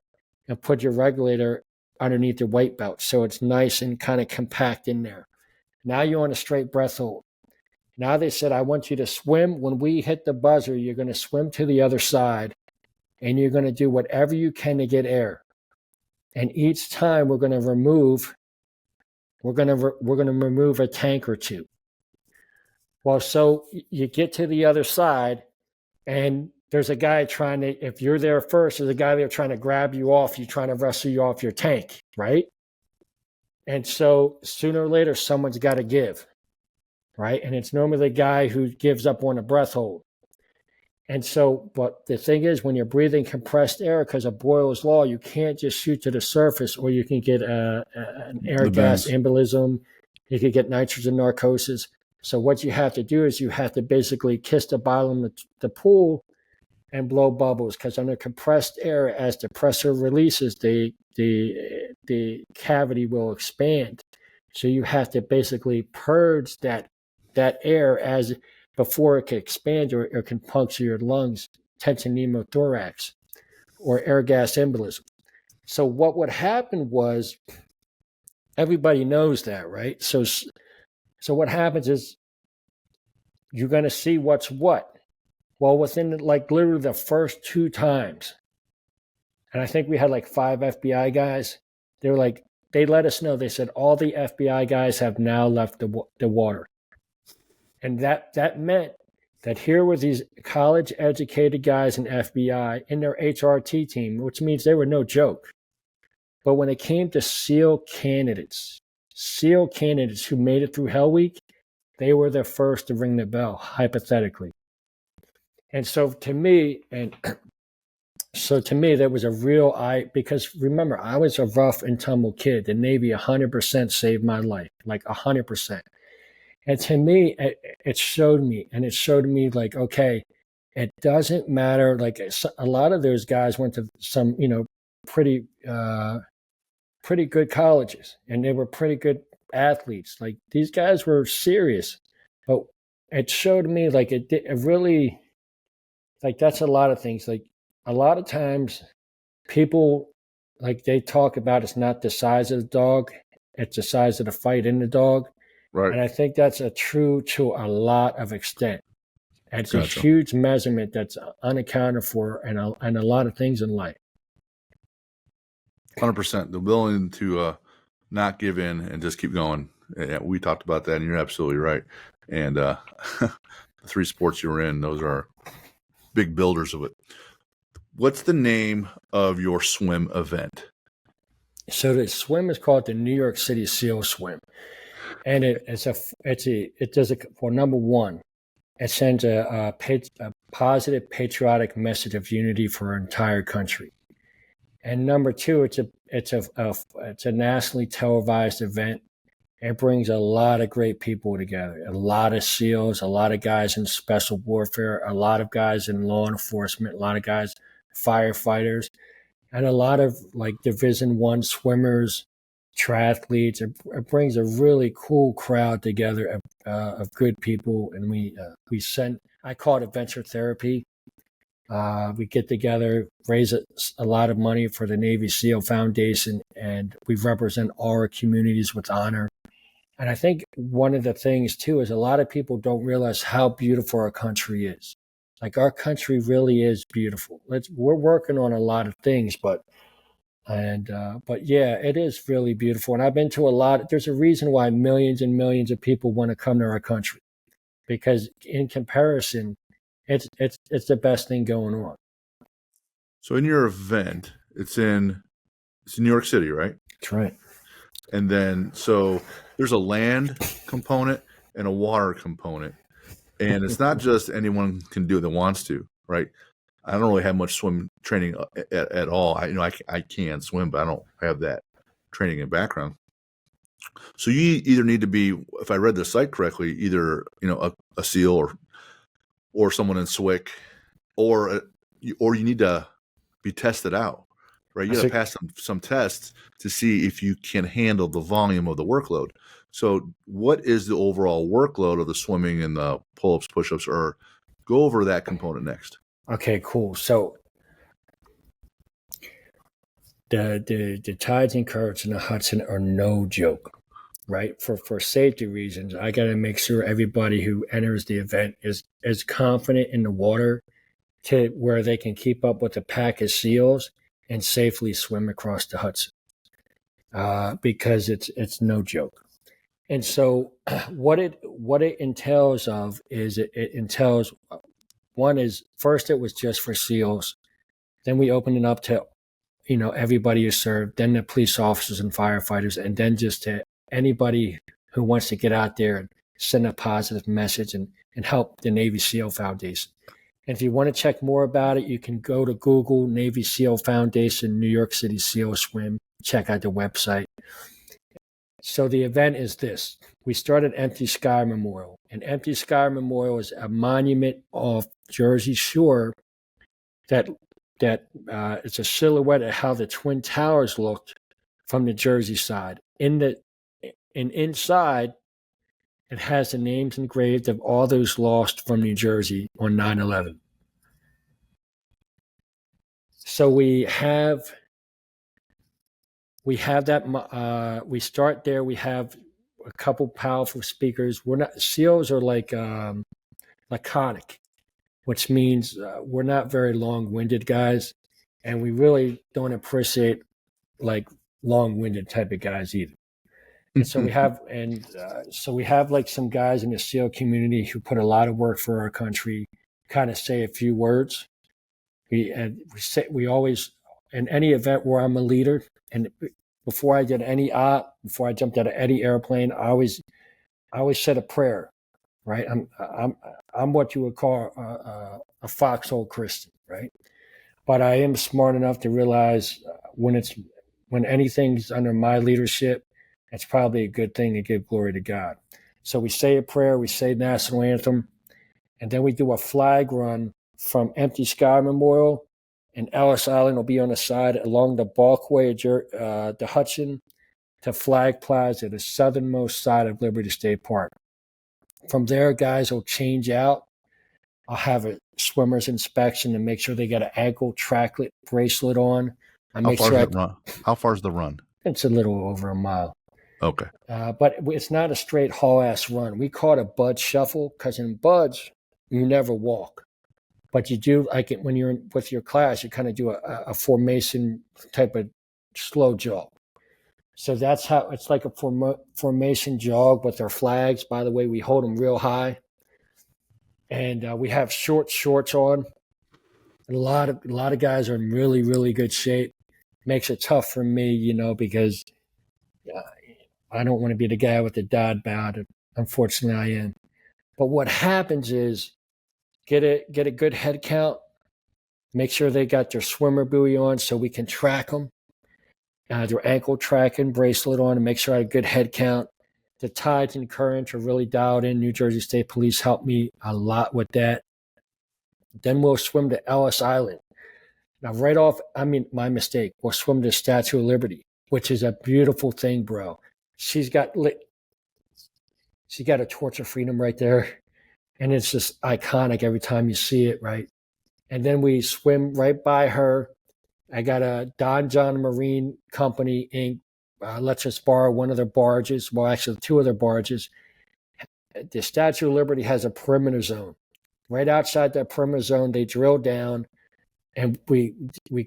and put your regulator underneath your weight belt so it's nice and kind of compact in there. Now you're on a straight breath hold. Now they said, I want you to swim. When we hit the buzzer, you're going to swim to the other side, and you're going to do whatever you can to get air. And each time we're going to remove a tank or two. Well, so you get to the other side, And there's a guy trying to, if you're there first, there's a guy there trying to grab you off, you trying to wrestle you off your tank, right? And so sooner or later, someone's got to give, right? And it's normally the guy who gives up on a breath hold. And so, but the thing is, when you're breathing compressed air, because of Boyle's law, you can't just shoot to the surface, or you can get an air gas embolism. You could get nitrogen narcosis. So what you have to do is you have to basically kiss the bottom of the pool and blow bubbles, because under compressed air, as the pressure releases, the cavity will expand. So you have to basically purge that air as before it can expand or can puncture your lungs, tension pneumothorax, or air gas embolism. So what would happen was, everybody knows that, right? So what happens is you're going to see what's what. Well, within like literally the first 2 times, and I think we had like 5 FBI guys, they were like, they let us know, they said all the FBI guys have now left the water. And that meant that here were these college educated guys in FBI in their HRT team, which means they were no joke. But when it came to SEAL candidates who made it through Hell Week, they were the first to ring the bell, hypothetically. And so to me, that was a real because remember, I was a rough and tumble kid. The Navy 100% saved my life, like 100%. And to me, it showed me like, okay, it doesn't matter. Like a lot of those guys went to some, pretty good colleges, and they were pretty good athletes. Like these guys were serious, but it showed me like it really, like that's a lot of things. Like a lot of times people, like they talk about, it's not the size of the dog, it's the size of the fight in the dog. Right. And I think that's true to a lot of extent. It's a huge measurement that's unaccounted for in a lot of things in life. 100%. The willing to not give in and just keep going. Yeah, we talked about that, and you're absolutely right. And the 3 sports you were in, those are big builders of it. What's the name of your swim event? So the swim is called the New York City SEAL Swim. And it does well, number one, it sends a positive patriotic message of unity for our entire country. And number two, it's a nationally televised event. It brings a lot of great people together, a lot of SEALs, a lot of guys in special warfare, a lot of guys in law enforcement, a lot of guys, firefighters, and a lot of like Division I swimmers, triathletes. It brings a really cool crowd together of good people, and I call it adventure therapy. We get together, raise a lot of money for the Navy SEAL Foundation, and we represent our communities with honor. And I think one of the things too is a lot of people don't realize how beautiful our country is. Like our country really is beautiful. We're working on a lot of things, but yeah, it is really beautiful. And I've been to a lot. There's a reason why millions and millions of people want to come to our country, because in comparison, it's the best thing going on. So in your event, it's in New York City, right? That's right. And then so there's a land component and a water component, and it's not just anyone can do it that wants to, right? I don't really have much swim training at all. I can swim, but I don't have that training and background. So you either need to be, if I read the site correctly, either a SEAL or someone in SWIC, or you need to be tested out, right? You got to pass some tests to see if you can handle the volume of the workload. So what is the overall workload of the swimming and the pull-ups, push-ups, or go over that component next? Okay, cool. So the tides and currents in the Hudson are no joke, right? For safety reasons, I got to make sure everybody who enters the event is confident in the water to where they can keep up with the pack of SEALs and safely swim across the Hudson, because it's no joke. And so what it entails of is it entails One is, first it was just for SEALs. Then we opened it up to, everybody who served, then the police officers and firefighters, and then just to anybody who wants to get out there and send a positive message and help the Navy SEAL Foundation. And if you want to check more about it, you can go to Google Navy SEAL Foundation, New York City SEAL Swim, check out the website. So the event is this. We started Empty Sky Memorial. And Empty Sky Memorial is a monument off Jersey Shore that it's a silhouette of how the Twin Towers looked from the Jersey side. And inside, it has the names engraved of all those lost from New Jersey on 9/11. So we have that. We start there. We have a couple powerful speakers. SEALs are like laconic, which means we're not very long-winded guys, and we really don't appreciate like long-winded type of guys either. And so we have like some guys in the SEAL community who put a lot of work for our country, kind of say a few words. We always, in any event where I'm a leader, and before I did before I jumped out of any airplane, I always said a prayer, right? I'm what you would call a foxhole Christian, right? But I am smart enough to realize when anything's under my leadership, it's probably a good thing to give glory to God. So we say a prayer, we say national anthem, and then we do a flag run from Empty Sky Memorial, and Ellis Island will be on the side along the Bulkway, the Hudson, to Flag Plaza, the southernmost side of Liberty State Park. From there, guys will change out. I'll have a swimmer's inspection to make sure they got an ankle tracklet bracelet on. How far is the run? It's a little over a mile. Okay. But it's not a straight haul-ass run. We call it a bud shuffle because in buds, you never walk. But you do, like when you're with your class, you kind of do a formation type of slow jog. So that's how, it's like a formation jog with our flags. By the way, we hold them real high. And we have short shorts on. A lot of guys are in really, really good shape. Makes it tough for me, because I don't want to be the guy with the dad bod. Unfortunately, I am. But what happens is get a good head count. Make sure they got their swimmer buoy on so we can track them. Their ankle tracking bracelet on, and make sure I have a good head count. The tides and currents are really dialed in. New Jersey State Police helped me a lot with that. Then we'll swim to Ellis Island. Now, my mistake. We'll swim to the Statue of Liberty, which is a beautiful thing, bro. She's got a torch of freedom right there. And it's just iconic every time you see it, right? And then we swim right by her. I got a Don John Marine Company, Inc. Lets us borrow one of their barges. Well, actually, two of their barges. The Statue of Liberty has a perimeter zone. Right outside that perimeter zone, they drill down, and we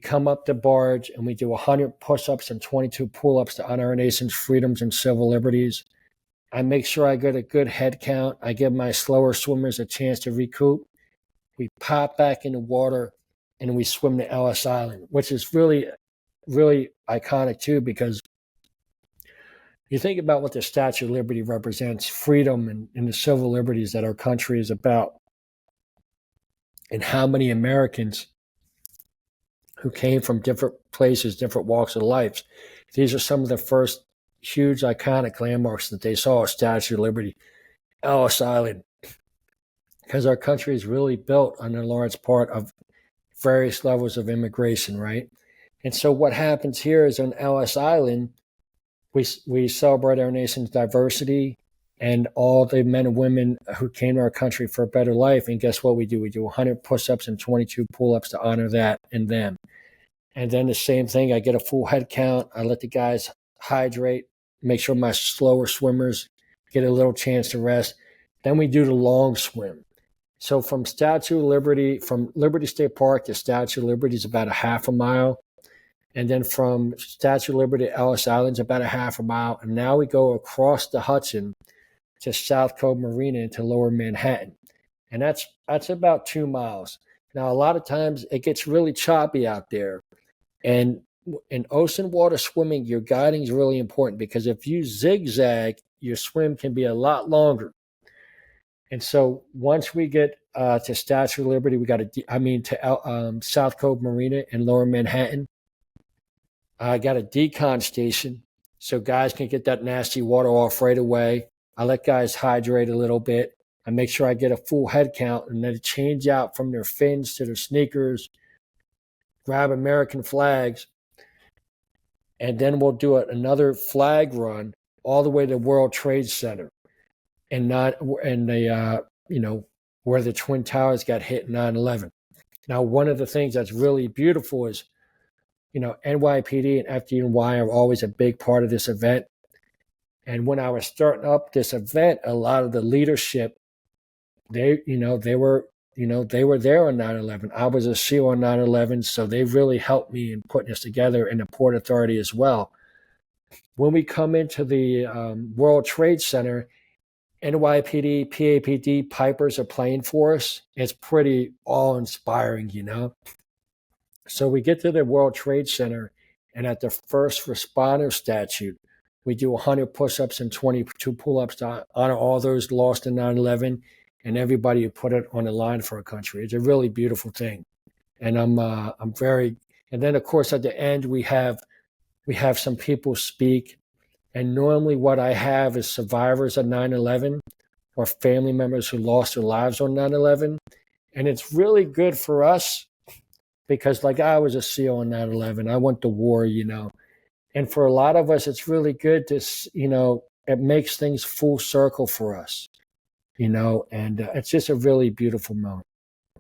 come up the barge, and we do 100 push-ups and 22 pull-ups to honor our nation's freedoms and civil liberties. I make sure I get a good head count. I give my slower swimmers a chance to recoup. We pop back in the water, and we swim to Ellis Island, which is really, really iconic too, because you think about what the Statue of Liberty represents, freedom and the civil liberties that our country is about, and how many Americans who came from different places, different walks of life. These are some of the first huge iconic landmarks that they saw: Statue of Liberty, Ellis Island, because our country is really built on a large part of various levels of immigration, right? And so what happens here is on Ellis Island, we celebrate our nation's diversity and all the men and women who came to our country for a better life. And guess what we do? We do 100 push-ups and 22 pull-ups to honor that and them. And then the same thing, I get a full head count. I let the guys hydrate, make sure my slower swimmers get a little chance to rest. Then we do the long swim. So from Statue of Liberty, from Liberty State Park to Statue of Liberty is about a half a mile. And then from Statue of Liberty to Ellis Island is about a half a mile. And now we go across the Hudson to South Cove Marina into Lower Manhattan. and that's about 2 miles. Now, a lot of times it gets really choppy out there, and in ocean water swimming, your guiding is really important because if you zigzag, your swim can be a lot longer. And so once we get to Statue of Liberty, to South Cove Marina in Lower Manhattan, I got a decon station so guys can get that nasty water off right away. I let guys hydrate a little bit. I make sure I get a full head count and then change out from their fins to their sneakers, grab American flags, and then we'll do another flag run all the way to World Trade Center, and where the Twin Towers got hit in 9/11. Now, one of the things that's really beautiful is, NYPD and FDNY are always a big part of this event. And when I was starting up this event, a lot of the leadership, they were there on 9/11. I was a SEAL on 9/11, so they really helped me in putting this together, and the Port Authority as well. When we come into the World Trade Center, NYPD, PAPD, Pipers are playing for us. It's pretty awe-inspiring, So we get to the World Trade Center, and at the first responder statue, we do 100 push-ups and 22 pull-ups to honor all those lost in 9/11 and everybody who put it on the line for our country. It's a really beautiful thing, and I'm very. And then of course at the end we have some people speak, and normally what I have is survivors of 9/11 or family members who lost their lives on 9/11, and it's really good for us. Because like I was a SEAL on 9/11, I went to war, and for a lot of us, it's really good to, it makes things full circle for us, and it's just a really beautiful moment.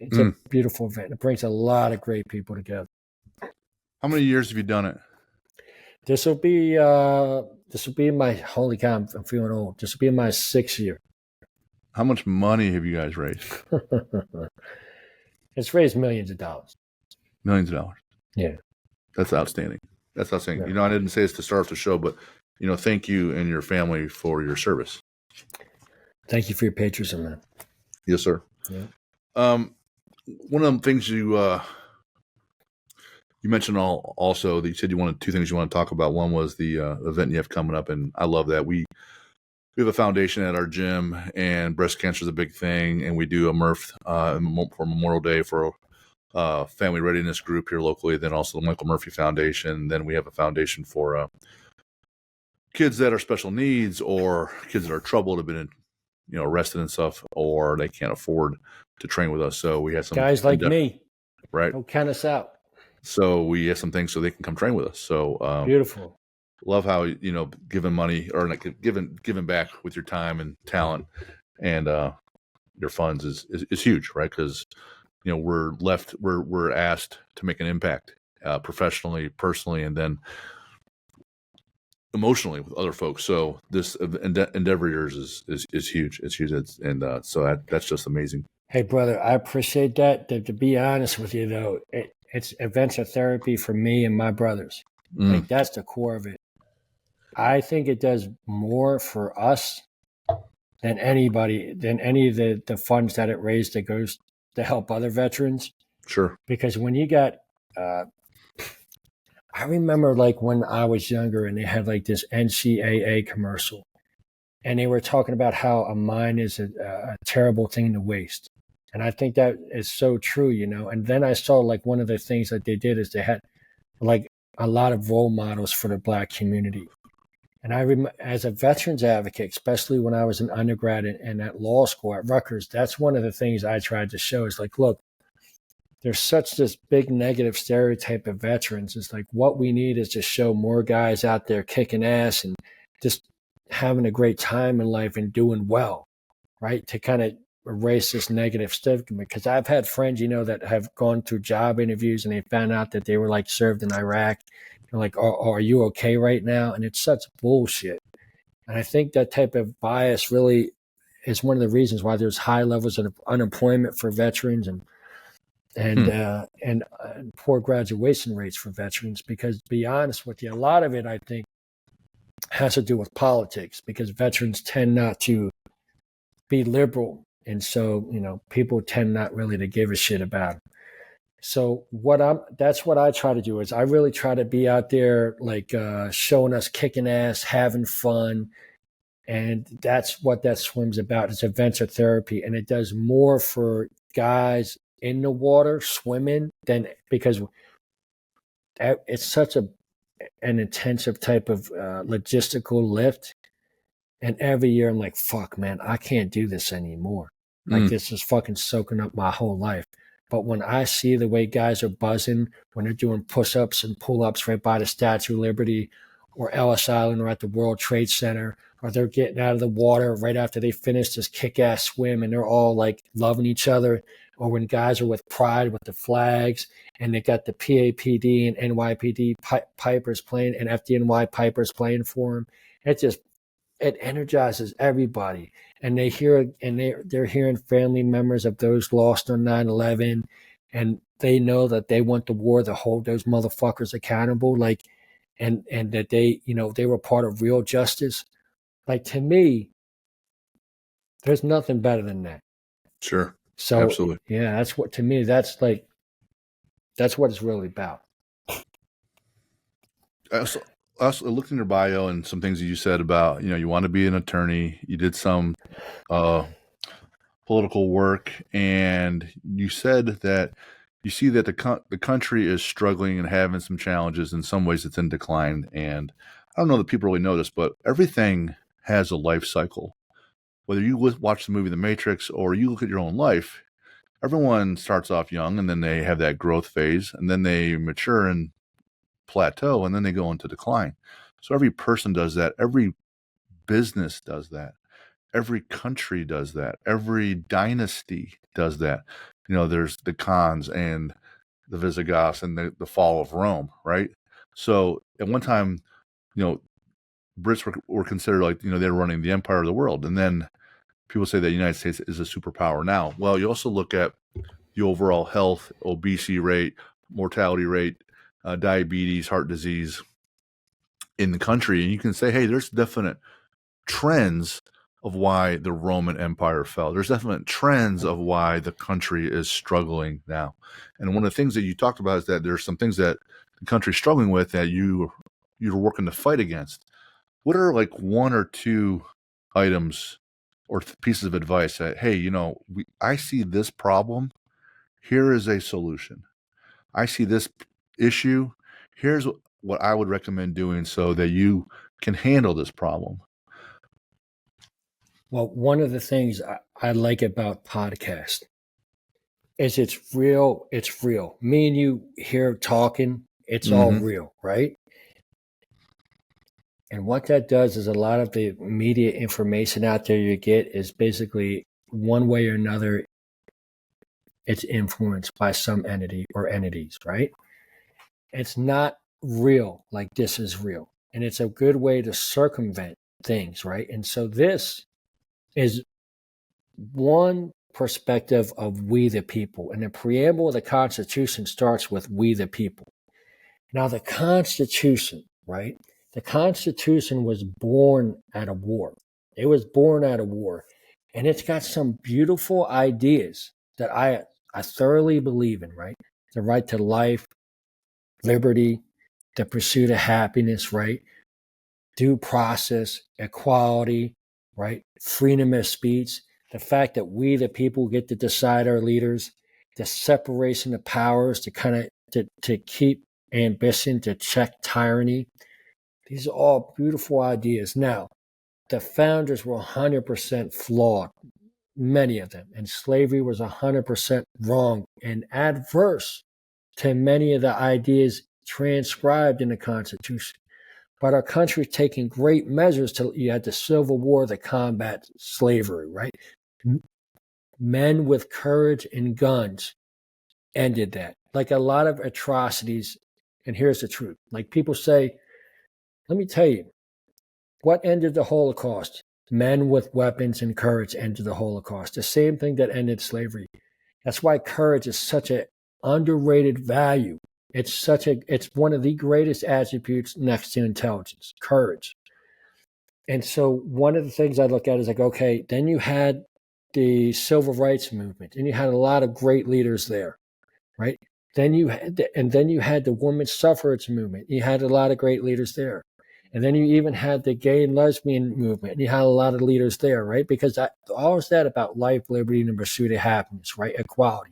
It's a beautiful event. It brings a lot of great people together. How many years have you done it? This will be my, holy cow, I'm feeling old. This will be my 6th year. How much money have you guys raised? It's raised millions of dollars. Millions of dollars. Yeah. That's outstanding. That's outstanding. Yeah. I didn't say this to start off the show, but, thank you and your family for your service. Thank you for your patriotism, man. Yes, sir. Yeah. One of the things you mentioned also that you said you wanted 2 things you want to talk about. One was the event you have coming up, and I love that. We have a foundation at our gym, and breast cancer is a big thing, and we do a MRF for Memorial Day for family readiness group here locally, then also the Michael Murphy Foundation. Then we have a foundation for kids that are special needs or kids that are troubled, have been arrested and stuff, or they can't afford to train with us. So we have some guys like me, right? Don't count us out. So we have some things so they can come train with us. So beautiful. Love how giving money or like giving back with your time and talent and your funds is huge, right? Because we're asked to make an impact professionally, personally, and then emotionally with other folks. So this endeavor of yours is huge. It's huge. So that's just amazing. Hey, brother, I appreciate that. To be honest with you, though, it's adventure therapy for me and my brothers. Like that's the core of it. I think it does more for us than any of the funds that it raised that goes to help other veterans. Sure. Because when you got, I remember like when I was younger and they had like this NCAA commercial and they were talking about how a mine is a terrible thing to waste. And I think that is so true, and then I saw like one of the things that they did is they had like a lot of role models for the Black community. And I remember as a veterans advocate, especially when I was an undergrad and at law school at Rutgers, that's one of the things I tried to show is like, look, there's such this big negative stereotype of veterans. It's like what we need is to show more guys out there kicking ass and just having a great time in life and doing well, right? To kind of erase this negative stigma. Because I've had friends, that have gone through job interviews and they found out that they were like served in Iraq. Like, are you okay right now? And it's such bullshit. And I think that type of bias really is one of the reasons why there's high levels of unemployment for veterans and poor graduation rates for veterans. Because to be honest with you, a lot of it, I think, has to do with politics because veterans tend not to be liberal And so, people tend not really to give a shit about them. So that's what I try to do is I really try to be out there like showing us kicking ass, having fun. And that's what that swim's about. It's adventure therapy. And it does more for guys in the water swimming than because it's such an intensive type of logistical lift. And every year I'm like, fuck, man, I can't do this anymore. Like this is fucking soaking up my whole life. But when I see the way guys are buzzing, when they're doing push-ups and pull-ups right by the Statue of Liberty or Ellis Island or at the World Trade Center, or they're getting out of the water right after they finish this kick-ass swim and they're all like loving each other, or when guys are with pride with the flags and they got the PAPD and NYPD pipers playing and FDNY pipers playing for them, it energizes everybody. And they're hearing family members of those lost on 9/11, and they know that they want the war to hold those motherfuckers accountable, like, and that they were part of real justice. Like, to me, there's nothing better than that. Sure. So absolutely. Yeah, that's what it's really about. I looked in your bio and some things that you said about, you want to be an attorney. You did some political work, and you said that you see that the country is struggling and having some challenges. In some ways, it's in decline. And I don't know that people really know this, but everything has a life cycle. Whether you watch the movie The Matrix or you look at your own life, everyone starts off young, and then they have that growth phase, and then they mature and plateau, and then they go into decline. So every person does that. Every business does that. Every country does that. Every dynasty does that. There's the Khans and the Visigoths and the fall of Rome, right? So at one time, Brits were considered like, they were running the empire of the world. And then people say that the United States is a superpower now. Well, you also look at the overall health, obesity rate, mortality rate, diabetes, heart disease in the country, and you can say, hey, there's definite trends of why the Roman Empire fell. There's definite trends of why the country is struggling now. And one of the things that you talked about is that there's some things that the country's struggling with that you're working to fight against. What are like one or two items or pieces of advice that, hey, I see this problem. Here is a solution. I see this issue. Here's what I would recommend doing so that you can handle this problem. Well, one of the things I like about podcast is it's real. It's real. Me and you here talking, it's all real, right? And what that does is a lot of the media information out there you get is basically one way or another, it's influenced by some entity or entities, right? It's not real like this is real. And it's a good way to circumvent things, right? And so this is one perspective of we the people. And the preamble of the Constitution starts with we the people. Now, the Constitution, right? The Constitution was born out of war. It was born out of war. And it's got some beautiful ideas that I thoroughly believe in, right? The right to life, liberty, the pursuit of happiness, right? Due process, equality, right? Freedom of speech, the fact that we, the people, get to decide our leaders, the separation of powers to kind of to keep ambition, to check tyranny. These are all beautiful ideas. Now, the founders were 100% flawed, many of them, and slavery was 100% wrong and adverse to many of the ideas transcribed in the Constitution. But our country's taking great measures you had the Civil War to combat slavery, right? Men with courage and guns ended that. Like a lot of atrocities, and here's the truth. Like people say, let me tell you, what ended the Holocaust? Men with weapons and courage ended the Holocaust. The same thing that ended slavery. That's why courage is such an underrated value. It's one of the greatest attributes next to intelligence, courage. And so one of the things I look at is like, okay, then you had the civil rights movement, and you had a lot of great leaders there, right? Then you had the women's suffrage movement. You had a lot of great leaders there. And then you even had the gay and lesbian movement. And you had a lot of leaders there, right? Because all is that about life, liberty, and the pursuit of happiness, right? Equality.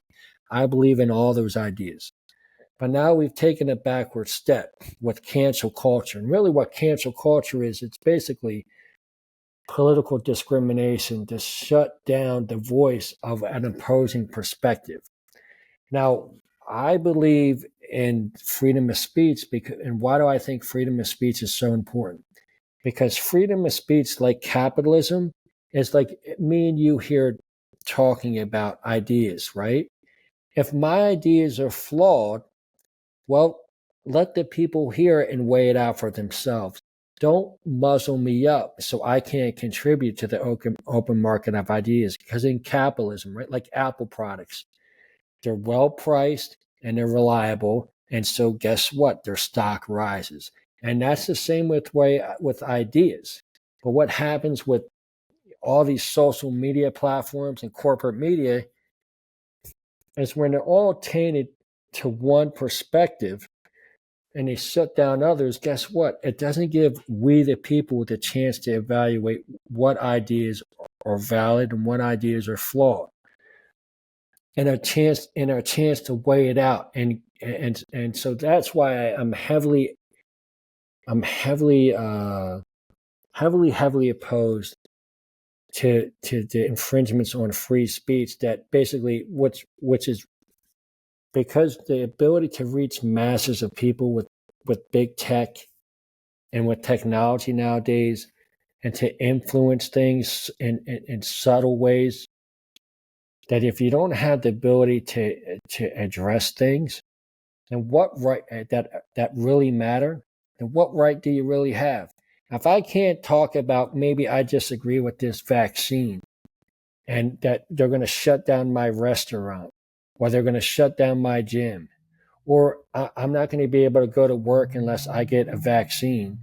I believe in all those ideas. But now we've taken a backward step with cancel culture. And really what cancel culture is, it's basically political discrimination to shut down the voice of an opposing perspective. Now, I believe in freedom of speech, and why do I think freedom of speech is so important? Because freedom of speech, like capitalism, is like me and you here talking about ideas, right? If my ideas are flawed, well, let the people hear it and weigh it out for themselves. Don't muzzle me up so I can't contribute to the open market of ideas. Because in capitalism, right, like Apple products, they're well priced and they're reliable. And so guess what? Their stock rises. And that's the same with ideas. But what happens with all these social media platforms and corporate media is when they're all tainted to one perspective and they shut down others, guess what? It doesn't give we the people the chance to evaluate what ideas are valid and what ideas are flawed. And a chance to weigh it out. And so that's why I'm heavily opposed to the infringements on free speech that basically which is because the ability to reach masses of people with big tech and with technology nowadays and to influence things in subtle ways, that if you don't have the ability to address things, then what right that really matter, then what right do you really have? If I can't talk about maybe I disagree with this vaccine and that they're going to shut down my restaurant or they're going to shut down my gym, or I'm not going to be able to go to work unless I get a vaccine.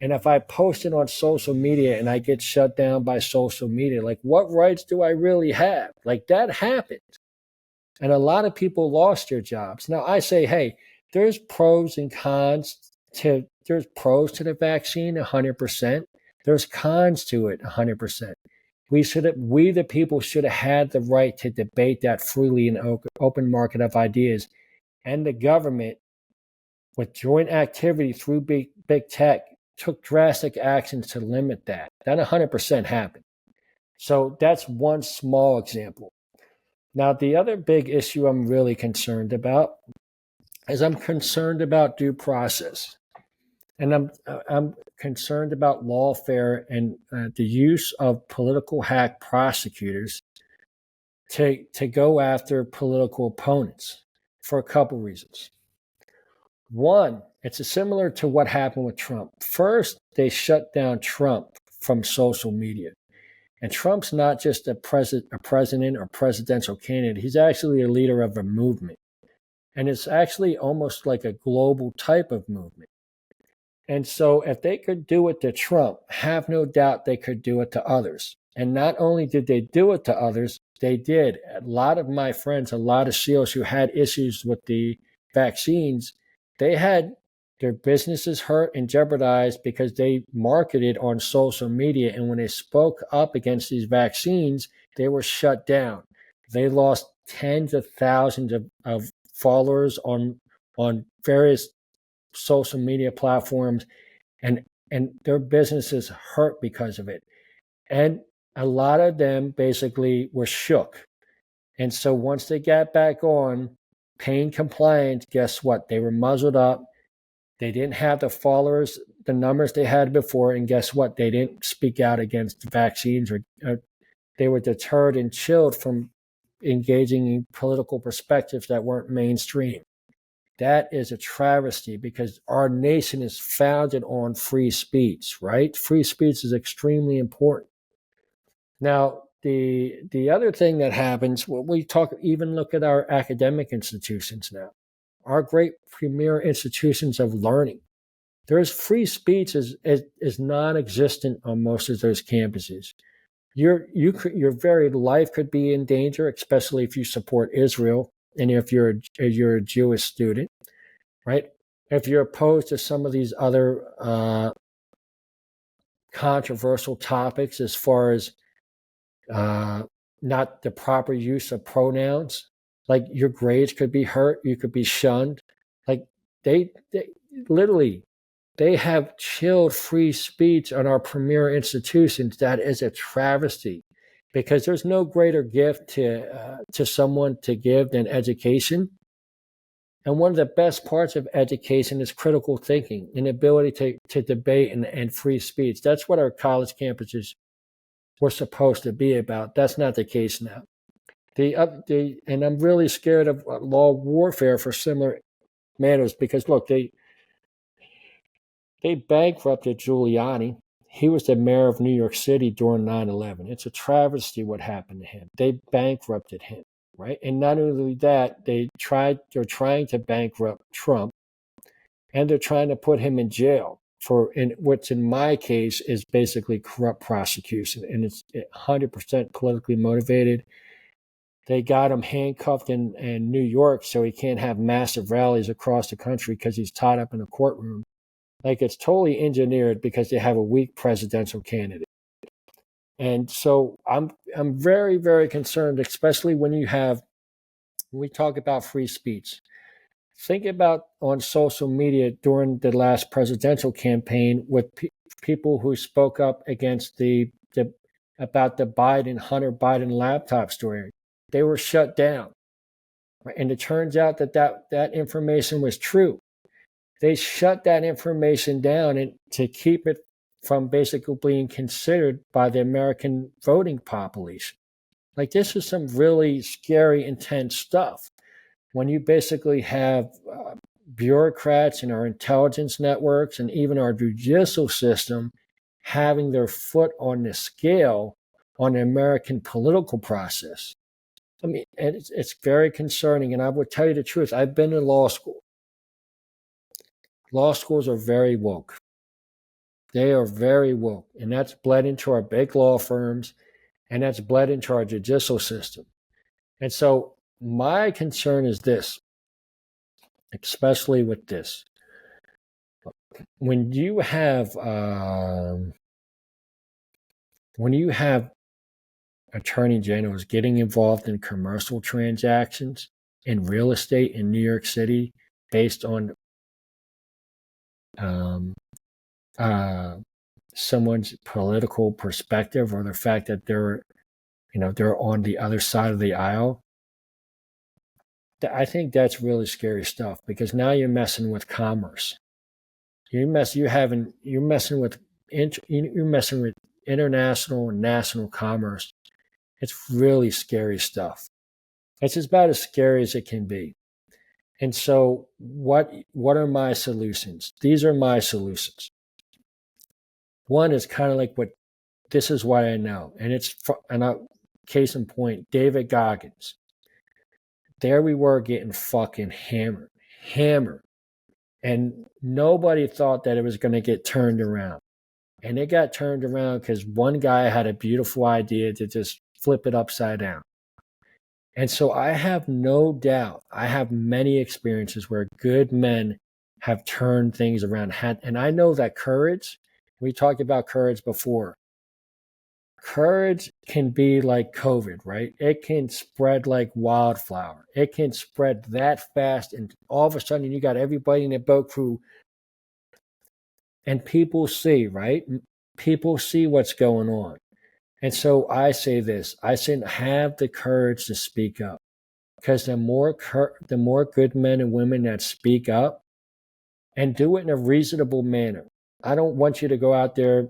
And if I post it on social media and I get shut down by social media, like what rights do I really have? Like that happened. And a lot of people lost their jobs. Now I say, hey, there's pros and cons there's pros to the vaccine 100%. There's cons to it 100%. We the people should have had the right to debate that freely in an open market of ideas. And the government, with joint activity through big tech, took drastic actions to limit that. That 100% happened. So that's one small example. Now, the other big issue I'm really concerned about is I'm concerned about due process. And I'm concerned about lawfare and the use of political hack prosecutors to go after political opponents for a couple reasons. One, it's similar to what happened with Trump. First, they shut down Trump from social media. And Trump's not just a president or presidential candidate. He's actually a leader of a movement. And it's actually almost like a global type of movement. And so if they could do it to Trump, have no doubt they could do it to others. And not only did they do it to others, they did. A lot of my friends, a lot of SEALs who had issues with the vaccines, they had their businesses hurt and jeopardized because they marketed on social media. And when they spoke up against these vaccines, they were shut down. They lost tens of thousands of followers on various social media platforms, and their businesses hurt because of it. And a lot of them basically were shook. And so once they got back on paying compliant, guess what? They were muzzled up. They didn't have the followers, the numbers they had before. And guess what? They didn't speak out against vaccines, or they were deterred and chilled from engaging in political perspectives that weren't mainstream. That is a travesty because our nation is founded on free speech, right? Free speech is extremely important. Now, the other thing that happens, well, even look at our academic institutions now, our great premier institutions of learning. There's free speech is non-existent on most of those campuses. your very life could be in danger, especially if you support Israel and if you're a Jewish student, right? If you're opposed to some of these other controversial topics, as far as uh, not the proper use of pronouns, like your grades could be hurt, you could be shunned. Like they literally they have chilled free speech on our premier institutions. That is a travesty, because there's no greater gift to someone to give than education. And one of the best parts of education is critical thinking and ability to debate and free speech. That's what our college campuses were supposed to be about. That's not the case now. And I'm really scared of law warfare for similar matters, because look, they bankrupted Giuliani. He was the mayor of New York City during 9/11. It's a travesty what happened to him. They bankrupted him, right? And not only that, they're trying to bankrupt Trump, and they're trying to put him in jail for what's in my case is basically corrupt prosecution, and it's 100% politically motivated. They got him handcuffed in New York so he can't have massive rallies across the country because he's tied up in a courtroom. Like, it's totally engineered because they have a weak presidential candidate. And so I'm very, very concerned, especially when we talk about free speech. Think about on social media during the last presidential campaign with people who spoke up against about the Hunter Biden laptop story. They were shut down. Right? And it turns out that information was true. They shut that information down to keep it from basically being considered by the American voting population. Like, this is some really scary, intense stuff. When you basically have bureaucrats in our intelligence networks and even our judicial system having their foot on the scale on the American political process. I mean, it's very concerning. And I would tell you the truth. I've been in law school. Law schools are very woke. They are very woke. And that's bled into our big law firms, and that's bled into our judicial system. And so my concern is this, especially with this. When you have attorney generals getting involved in commercial transactions in real estate in New York City based on someone's political perspective or the fact that they're on the other side of the aisle, I think that's really scary stuff, because now you're messing with commerce. You're messing with international and national commerce. It's really scary stuff. It's about as scary as it can be. And so what are my solutions? These are my solutions. One is kind of like this is what I know. Case in point, David Goggins. There we were getting fucking hammered. And nobody thought that it was going to get turned around. And it got turned around because one guy had a beautiful idea to just flip it upside down. And so I have no doubt, I have many experiences where good men have turned things around. And I know that courage, we talked about courage before. Courage can be like COVID, right? It can spread like wildflower. It can spread that fast, and all of a sudden you got everybody in the boat crew, and people see, right? People see what's going on. And so I say this, I say have the courage to speak up, because the more good men and women that speak up and do it in a reasonable manner. I don't want you to go out there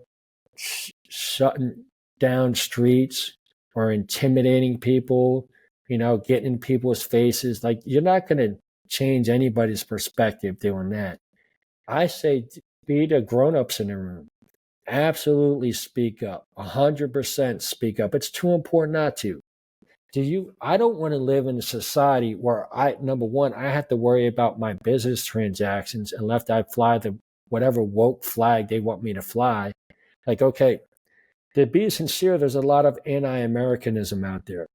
shutting down streets or intimidating people, getting in people's faces. Like, you're not going to change anybody's perspective doing that. I say be the grown-ups in the room. Absolutely speak up. 100% speak up. It's too important not to. I don't want to live in a society where number one, I have to worry about my business transactions unless I fly the whatever woke flag they want me to fly. Like, okay, To be sincere, there's a lot of anti-Americanism out there.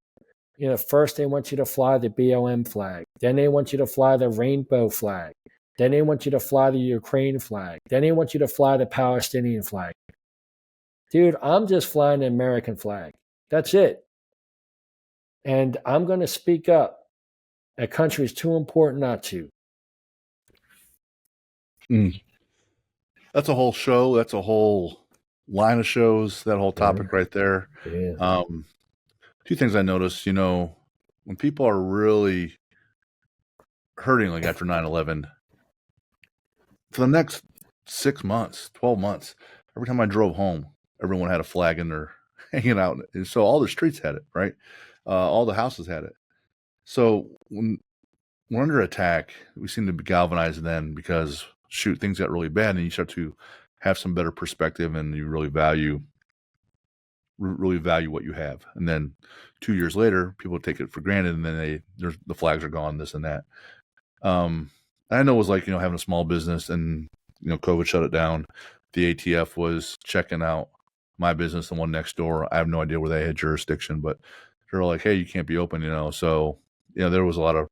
First they want you to fly the BLM flag. Then they want you to fly the rainbow flag. Then they want you to fly the Ukraine flag. Then they want you to fly the Palestinian flag. Dude, I'm just flying the American flag. That's it. And I'm going to speak up. That country is too important not to. That's a whole show. That's a whole line of shows, that whole topic right there. Yeah. Two things I noticed, when people are really hurting, like after 9/11, for the next 6 months, 12 months, every time I drove home, everyone had a flag in there hanging out. And so all the streets had it, right? All the houses had it. So when we're under attack, we seem to be galvanized then because, shoot, things got really bad, and you start to have some better perspective, and you really value what you have. And then 2 years later, people take it for granted, and then the flags are gone, this and that. I know it was like, having a small business, and COVID shut it down. The ATF was checking out my business, the one next door. I have no idea where they had jurisdiction, but they're like, hey, you can't be open, so there was a lot of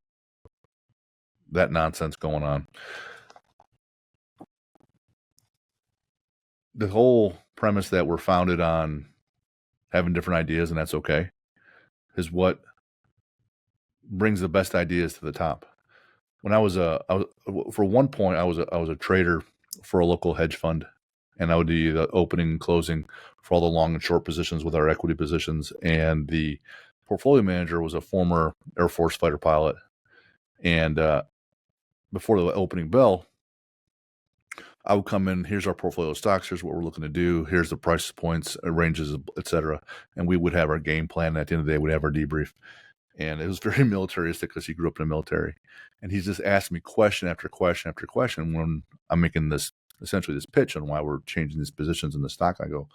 that nonsense going on. The whole premise that we're founded on having different ideas, and that's okay, is what brings the best ideas to the top. When I was for one point, I was a trader for a local hedge fund, and I would do the opening and closing for all the long and short positions with our equity positions. And the portfolio manager was a former Air Force fighter pilot. And before the opening bell, I would come in, here's our portfolio of stocks, here's what we're looking to do, here's the price points, ranges, etc. And we would have our game plan. And at the end of the day, we'd have our debrief. And it was very militaristic because he grew up in the military. And he's just asked me question after question after question when I'm making essentially this pitch on why we're changing these positions in the stock. I go,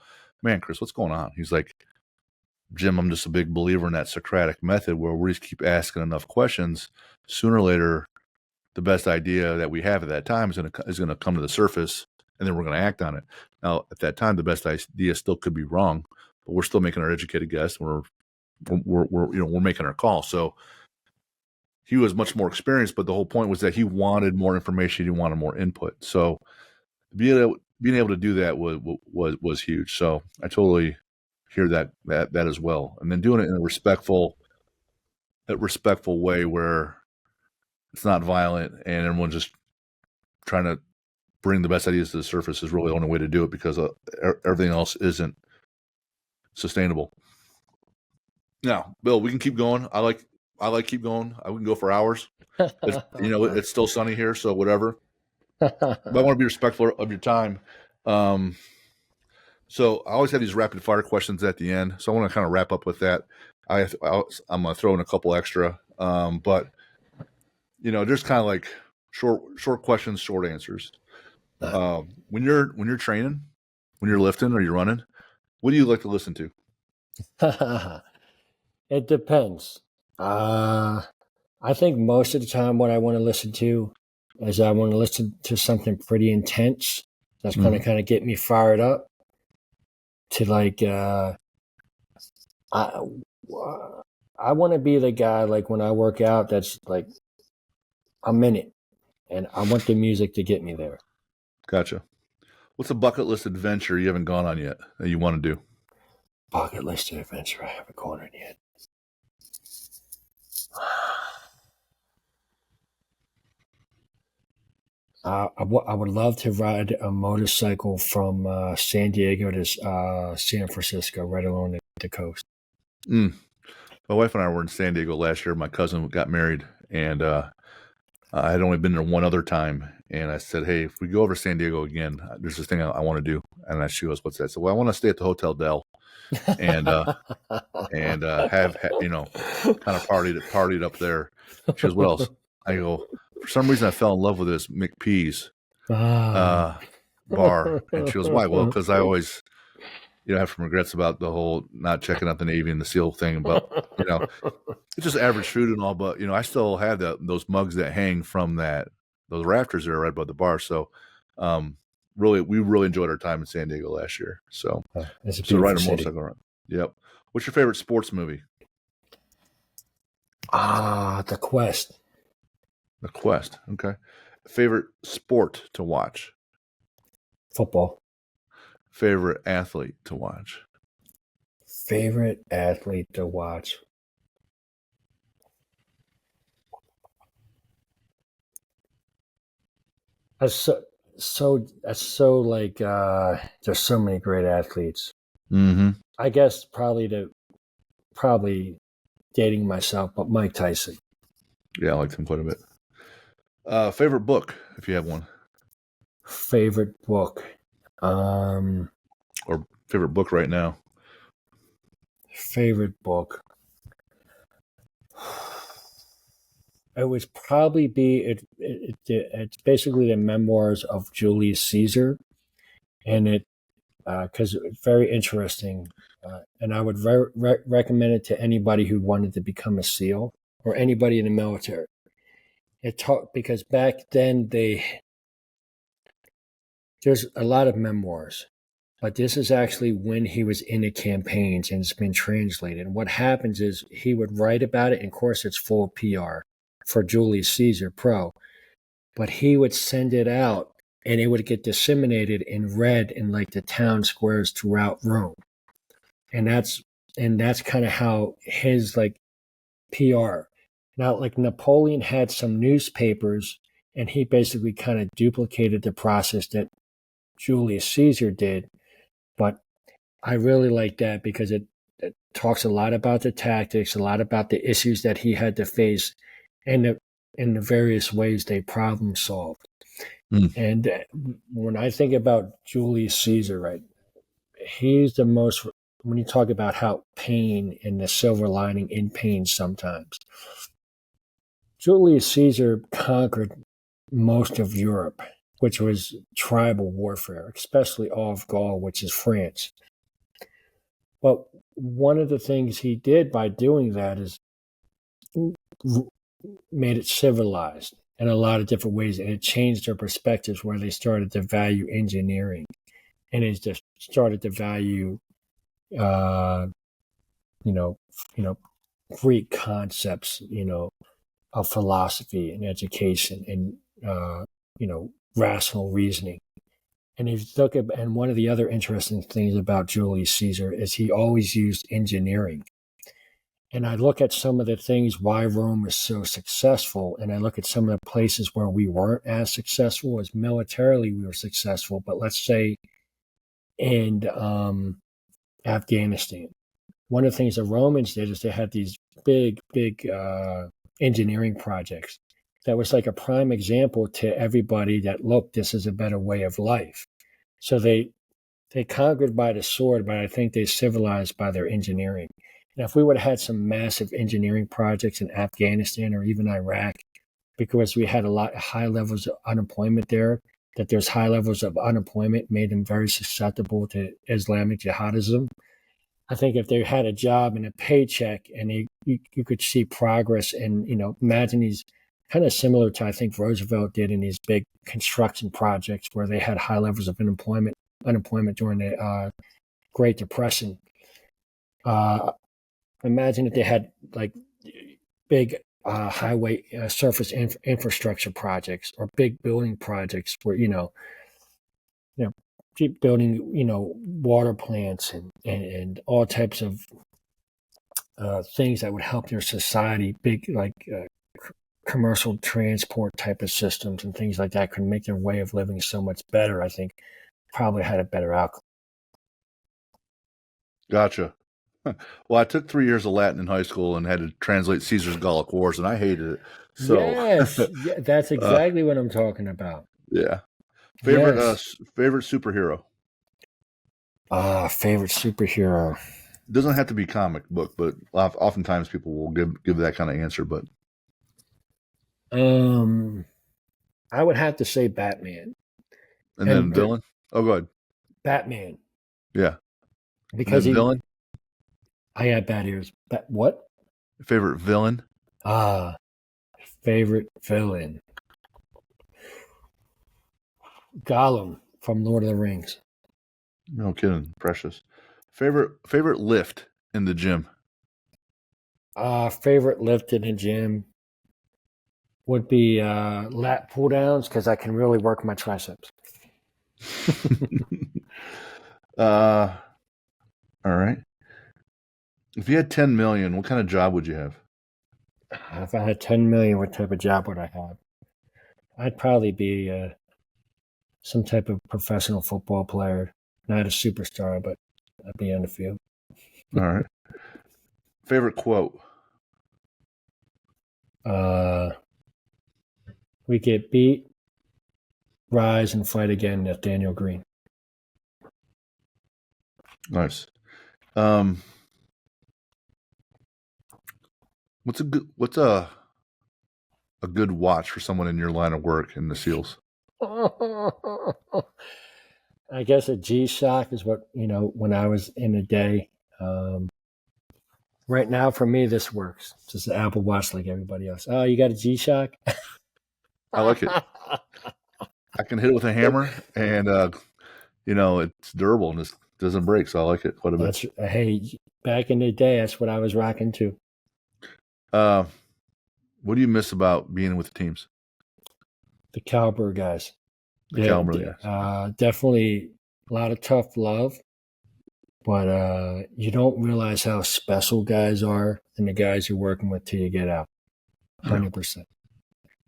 man, Chris, what's going on? He's like, Jim, I'm just a big believer in that Socratic method where we just keep asking enough questions. Sooner or later, the best idea that we have at that time is going to come to the surface, and then we're going to act on it. Now, at that time, the best idea still could be wrong, but we're still making our educated guess. We're making our call. So he was much more experienced, but the whole point was that he wanted more information. He wanted more input. So being able to do that was huge. So I totally hear that as well. And then doing it in a respectful way where it's not violent and everyone's just trying to bring the best ideas to the surface is really the only way to do it, because everything else isn't sustainable. Now, Bill, we can keep going. I like keep going. I can go for hours. It's still sunny here, so whatever. But I want to be respectful of your time. So I always have these rapid fire questions at the end. So I want to kind of wrap up with that. I'm going to throw in a couple extra, but just kind of like short questions, short answers. When you're training, when you're lifting or you're running, what do you like to listen to? It depends. I think most of the time what I want to listen to is I want to listen to something pretty intense. That's going to kind of get me fired up to like, I want to be the guy, like when I work out, that's like I'm in it, and I want the music to get me there. Gotcha. What's a bucket list adventure you haven't gone on yet that you want to do? Bucket list adventure I haven't gone on yet. I would love to ride a motorcycle from San Diego to San Francisco, right along the coast. My wife and I were in San Diego last year. My cousin got married, and I had only been there one other time. And I said, hey, if we go over to San Diego again, there's this thing I want to do. And she goes, what's that? I said, well, I want to stay at the Hotel Del and have kind of partied up there. She goes, what else? I go, for some reason I fell in love with this McPee's bar. And she goes, why? Well, because I always have some regrets about the whole not checking out the Navy and the SEAL thing, but it's just average food and all, but I still have those mugs that hang from those rafters that are right above the bar. So we really enjoyed our time in San Diego last year. So, It's a so beautiful riding a city. motorcycle around. Yep. What's your favorite sports movie? The Quest. The Quest. Okay. Favorite sport to watch? Football. Favorite athlete to watch? Favorite athlete to watch? That's so like there's so many great athletes. Mm-hmm. I guess probably dating myself, but Mike Tyson. Yeah, I liked him quite a bit. Favorite book, if you have one, Favorite book. or favorite book right now. Favorite book. It would probably be it's basically the memoirs of Julius Caesar, and it because it's very interesting, and I would recommend it to anybody who wanted to become a SEAL or anybody in the military. It taught because back then there's a lot of memoirs, but this is actually when he was in the campaigns and it's been translated. And what happens is he would write about it, and of course it's full of PR for Julius Caesar Pro, but he would send it out and it would get disseminated and read in like the town squares throughout Rome. And that's kind of how his like PR. Now, like Napoleon had some newspapers, and he basically kind of duplicated the process that Julius Caesar did. But I really like that because it talks a lot about the tactics, a lot about the issues that he had to face, and the various ways they problem solved. Mm. And when I think about Julius Caesar, right, he's the most, when you talk about how pain and the silver lining in pain sometimes, Julius Caesar conquered most of Europe, which was tribal warfare, especially all of Gaul, which is France. But one of the things he did by doing that is made it civilized in a lot of different ways, and it changed their perspectives where they started to value engineering, and it just started to value, uh, you know, Greek concepts, of philosophy and education and rational reasoning. And if you look at, and one of the other interesting things about Julius Caesar is he always used engineering. And I look at some of the things why Rome is so successful, and I look at some of the places where we weren't as successful as militarily we were successful, but let's say in Afghanistan. One of the things the Romans did is they had these big engineering projects that was like a prime example to everybody that, look, this is a better way of life. So they conquered by the sword, but I think they civilized by their engineering. And if we would have had some massive engineering projects in Afghanistan or even Iraq, because we had a lot high levels of unemployment there, that there's high levels of unemployment made them very susceptible to Islamic jihadism. I think if they had a job and a paycheck and you could see progress and, imagine these kind of similar to, I think Roosevelt did in these big construction projects where they had high levels of unemployment during the Great Depression. Imagine if they had like big highway surface infrastructure projects or big building projects where, keep building, water plants and all types of things that would help their society, big like commercial transport type of systems and things like that could make their way of living so much better. I think probably had a better outcome. Gotcha. Well, I took 3 years of Latin in high school and had to translate Caesar's Gallic Wars, and I hated it. So, Yes, yeah, that's uh, exactly what I'm talking about. yeah. Yes. Favorite superhero. Favorite superhero. It doesn't have to be comic book, but oftentimes people will give that kind of answer. But I would have to say Batman. and then And villain. Oh, go ahead. Batman, Yeah, and because then villain. I had bad ears. But what? Favorite villain. Ah, favorite villain. Gollum. from Lord of the Rings. No kidding. Precious. Favorite lift in the gym? Favorite lift in the gym would be lat pull downs because I can really work my triceps. All right. If you had 10 million, what kind of job would you have? If I had 10 million, what type of job would I have? I'd probably be some type of professional football player, not a superstar, but I'd be on the field. All right. Favorite quote? We get beat, rise, and fight again. That's Daniel Green. Nice. What's a good watch for someone in your line of work in the SEALs? I guess a G-Shock is what, when I was in the day. Right now, for me, this works. It's just an Apple Watch like everybody else. Oh, you got a G-Shock? I like it. I can hit it with a hammer, and it's durable and it doesn't break, so I like it quite a bit. Hey, back in the day, that's what I was rocking too. What do you miss about being with the teams? The Cowbird guys. Cowbird guys. Definitely a lot of tough love, but you don't realize how special guys are and the guys you're working with till you get out. 100%. Yeah.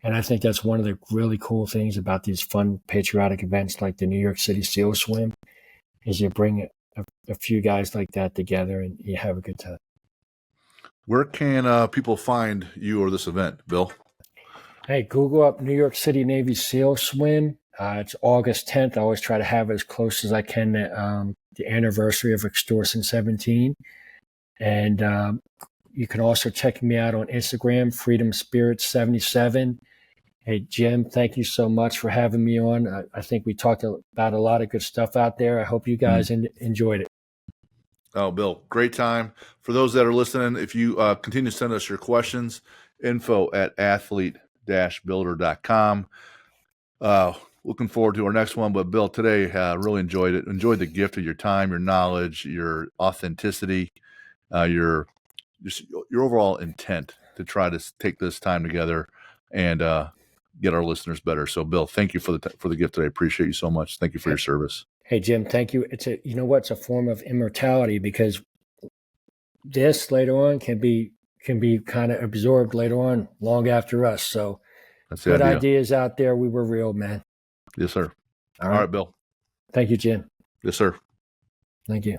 And I think that's one of the really cool things about these fun patriotic events like the New York City SEAL Swim is you bring a few guys like that together and you have a good time. Where can people find you or this event, Bill? Hey, Google up New York City Navy SEAL Swim. It's August 10th. I always try to have it as close as I can to the anniversary of Extortion 17. And you can also check me out on Instagram, Freedom Spirit 77. Hey, Jim, thank you so much for having me on. I think we talked about a lot of good stuff out there. I hope you guys enjoyed it. Oh, Bill, great time. For those that are listening, if you continue to send us your questions, info@athlete-builder.com. Looking forward to our next one. But Bill, today, really enjoyed it. Enjoyed the gift of your time, your knowledge, your authenticity, your overall intent to try to take this time together and get our listeners better. So, Bill, thank you for the gift today. Appreciate you so much. Thank you for your service. Hey, Jim, thank you. It's it's a form of immortality because this later on can be kind of absorbed later on, long after us. So that's the good idea. ideas out there. We were real, man. Yes, sir. All right, Bill. Thank you, Jim. Yes, sir. Thank you.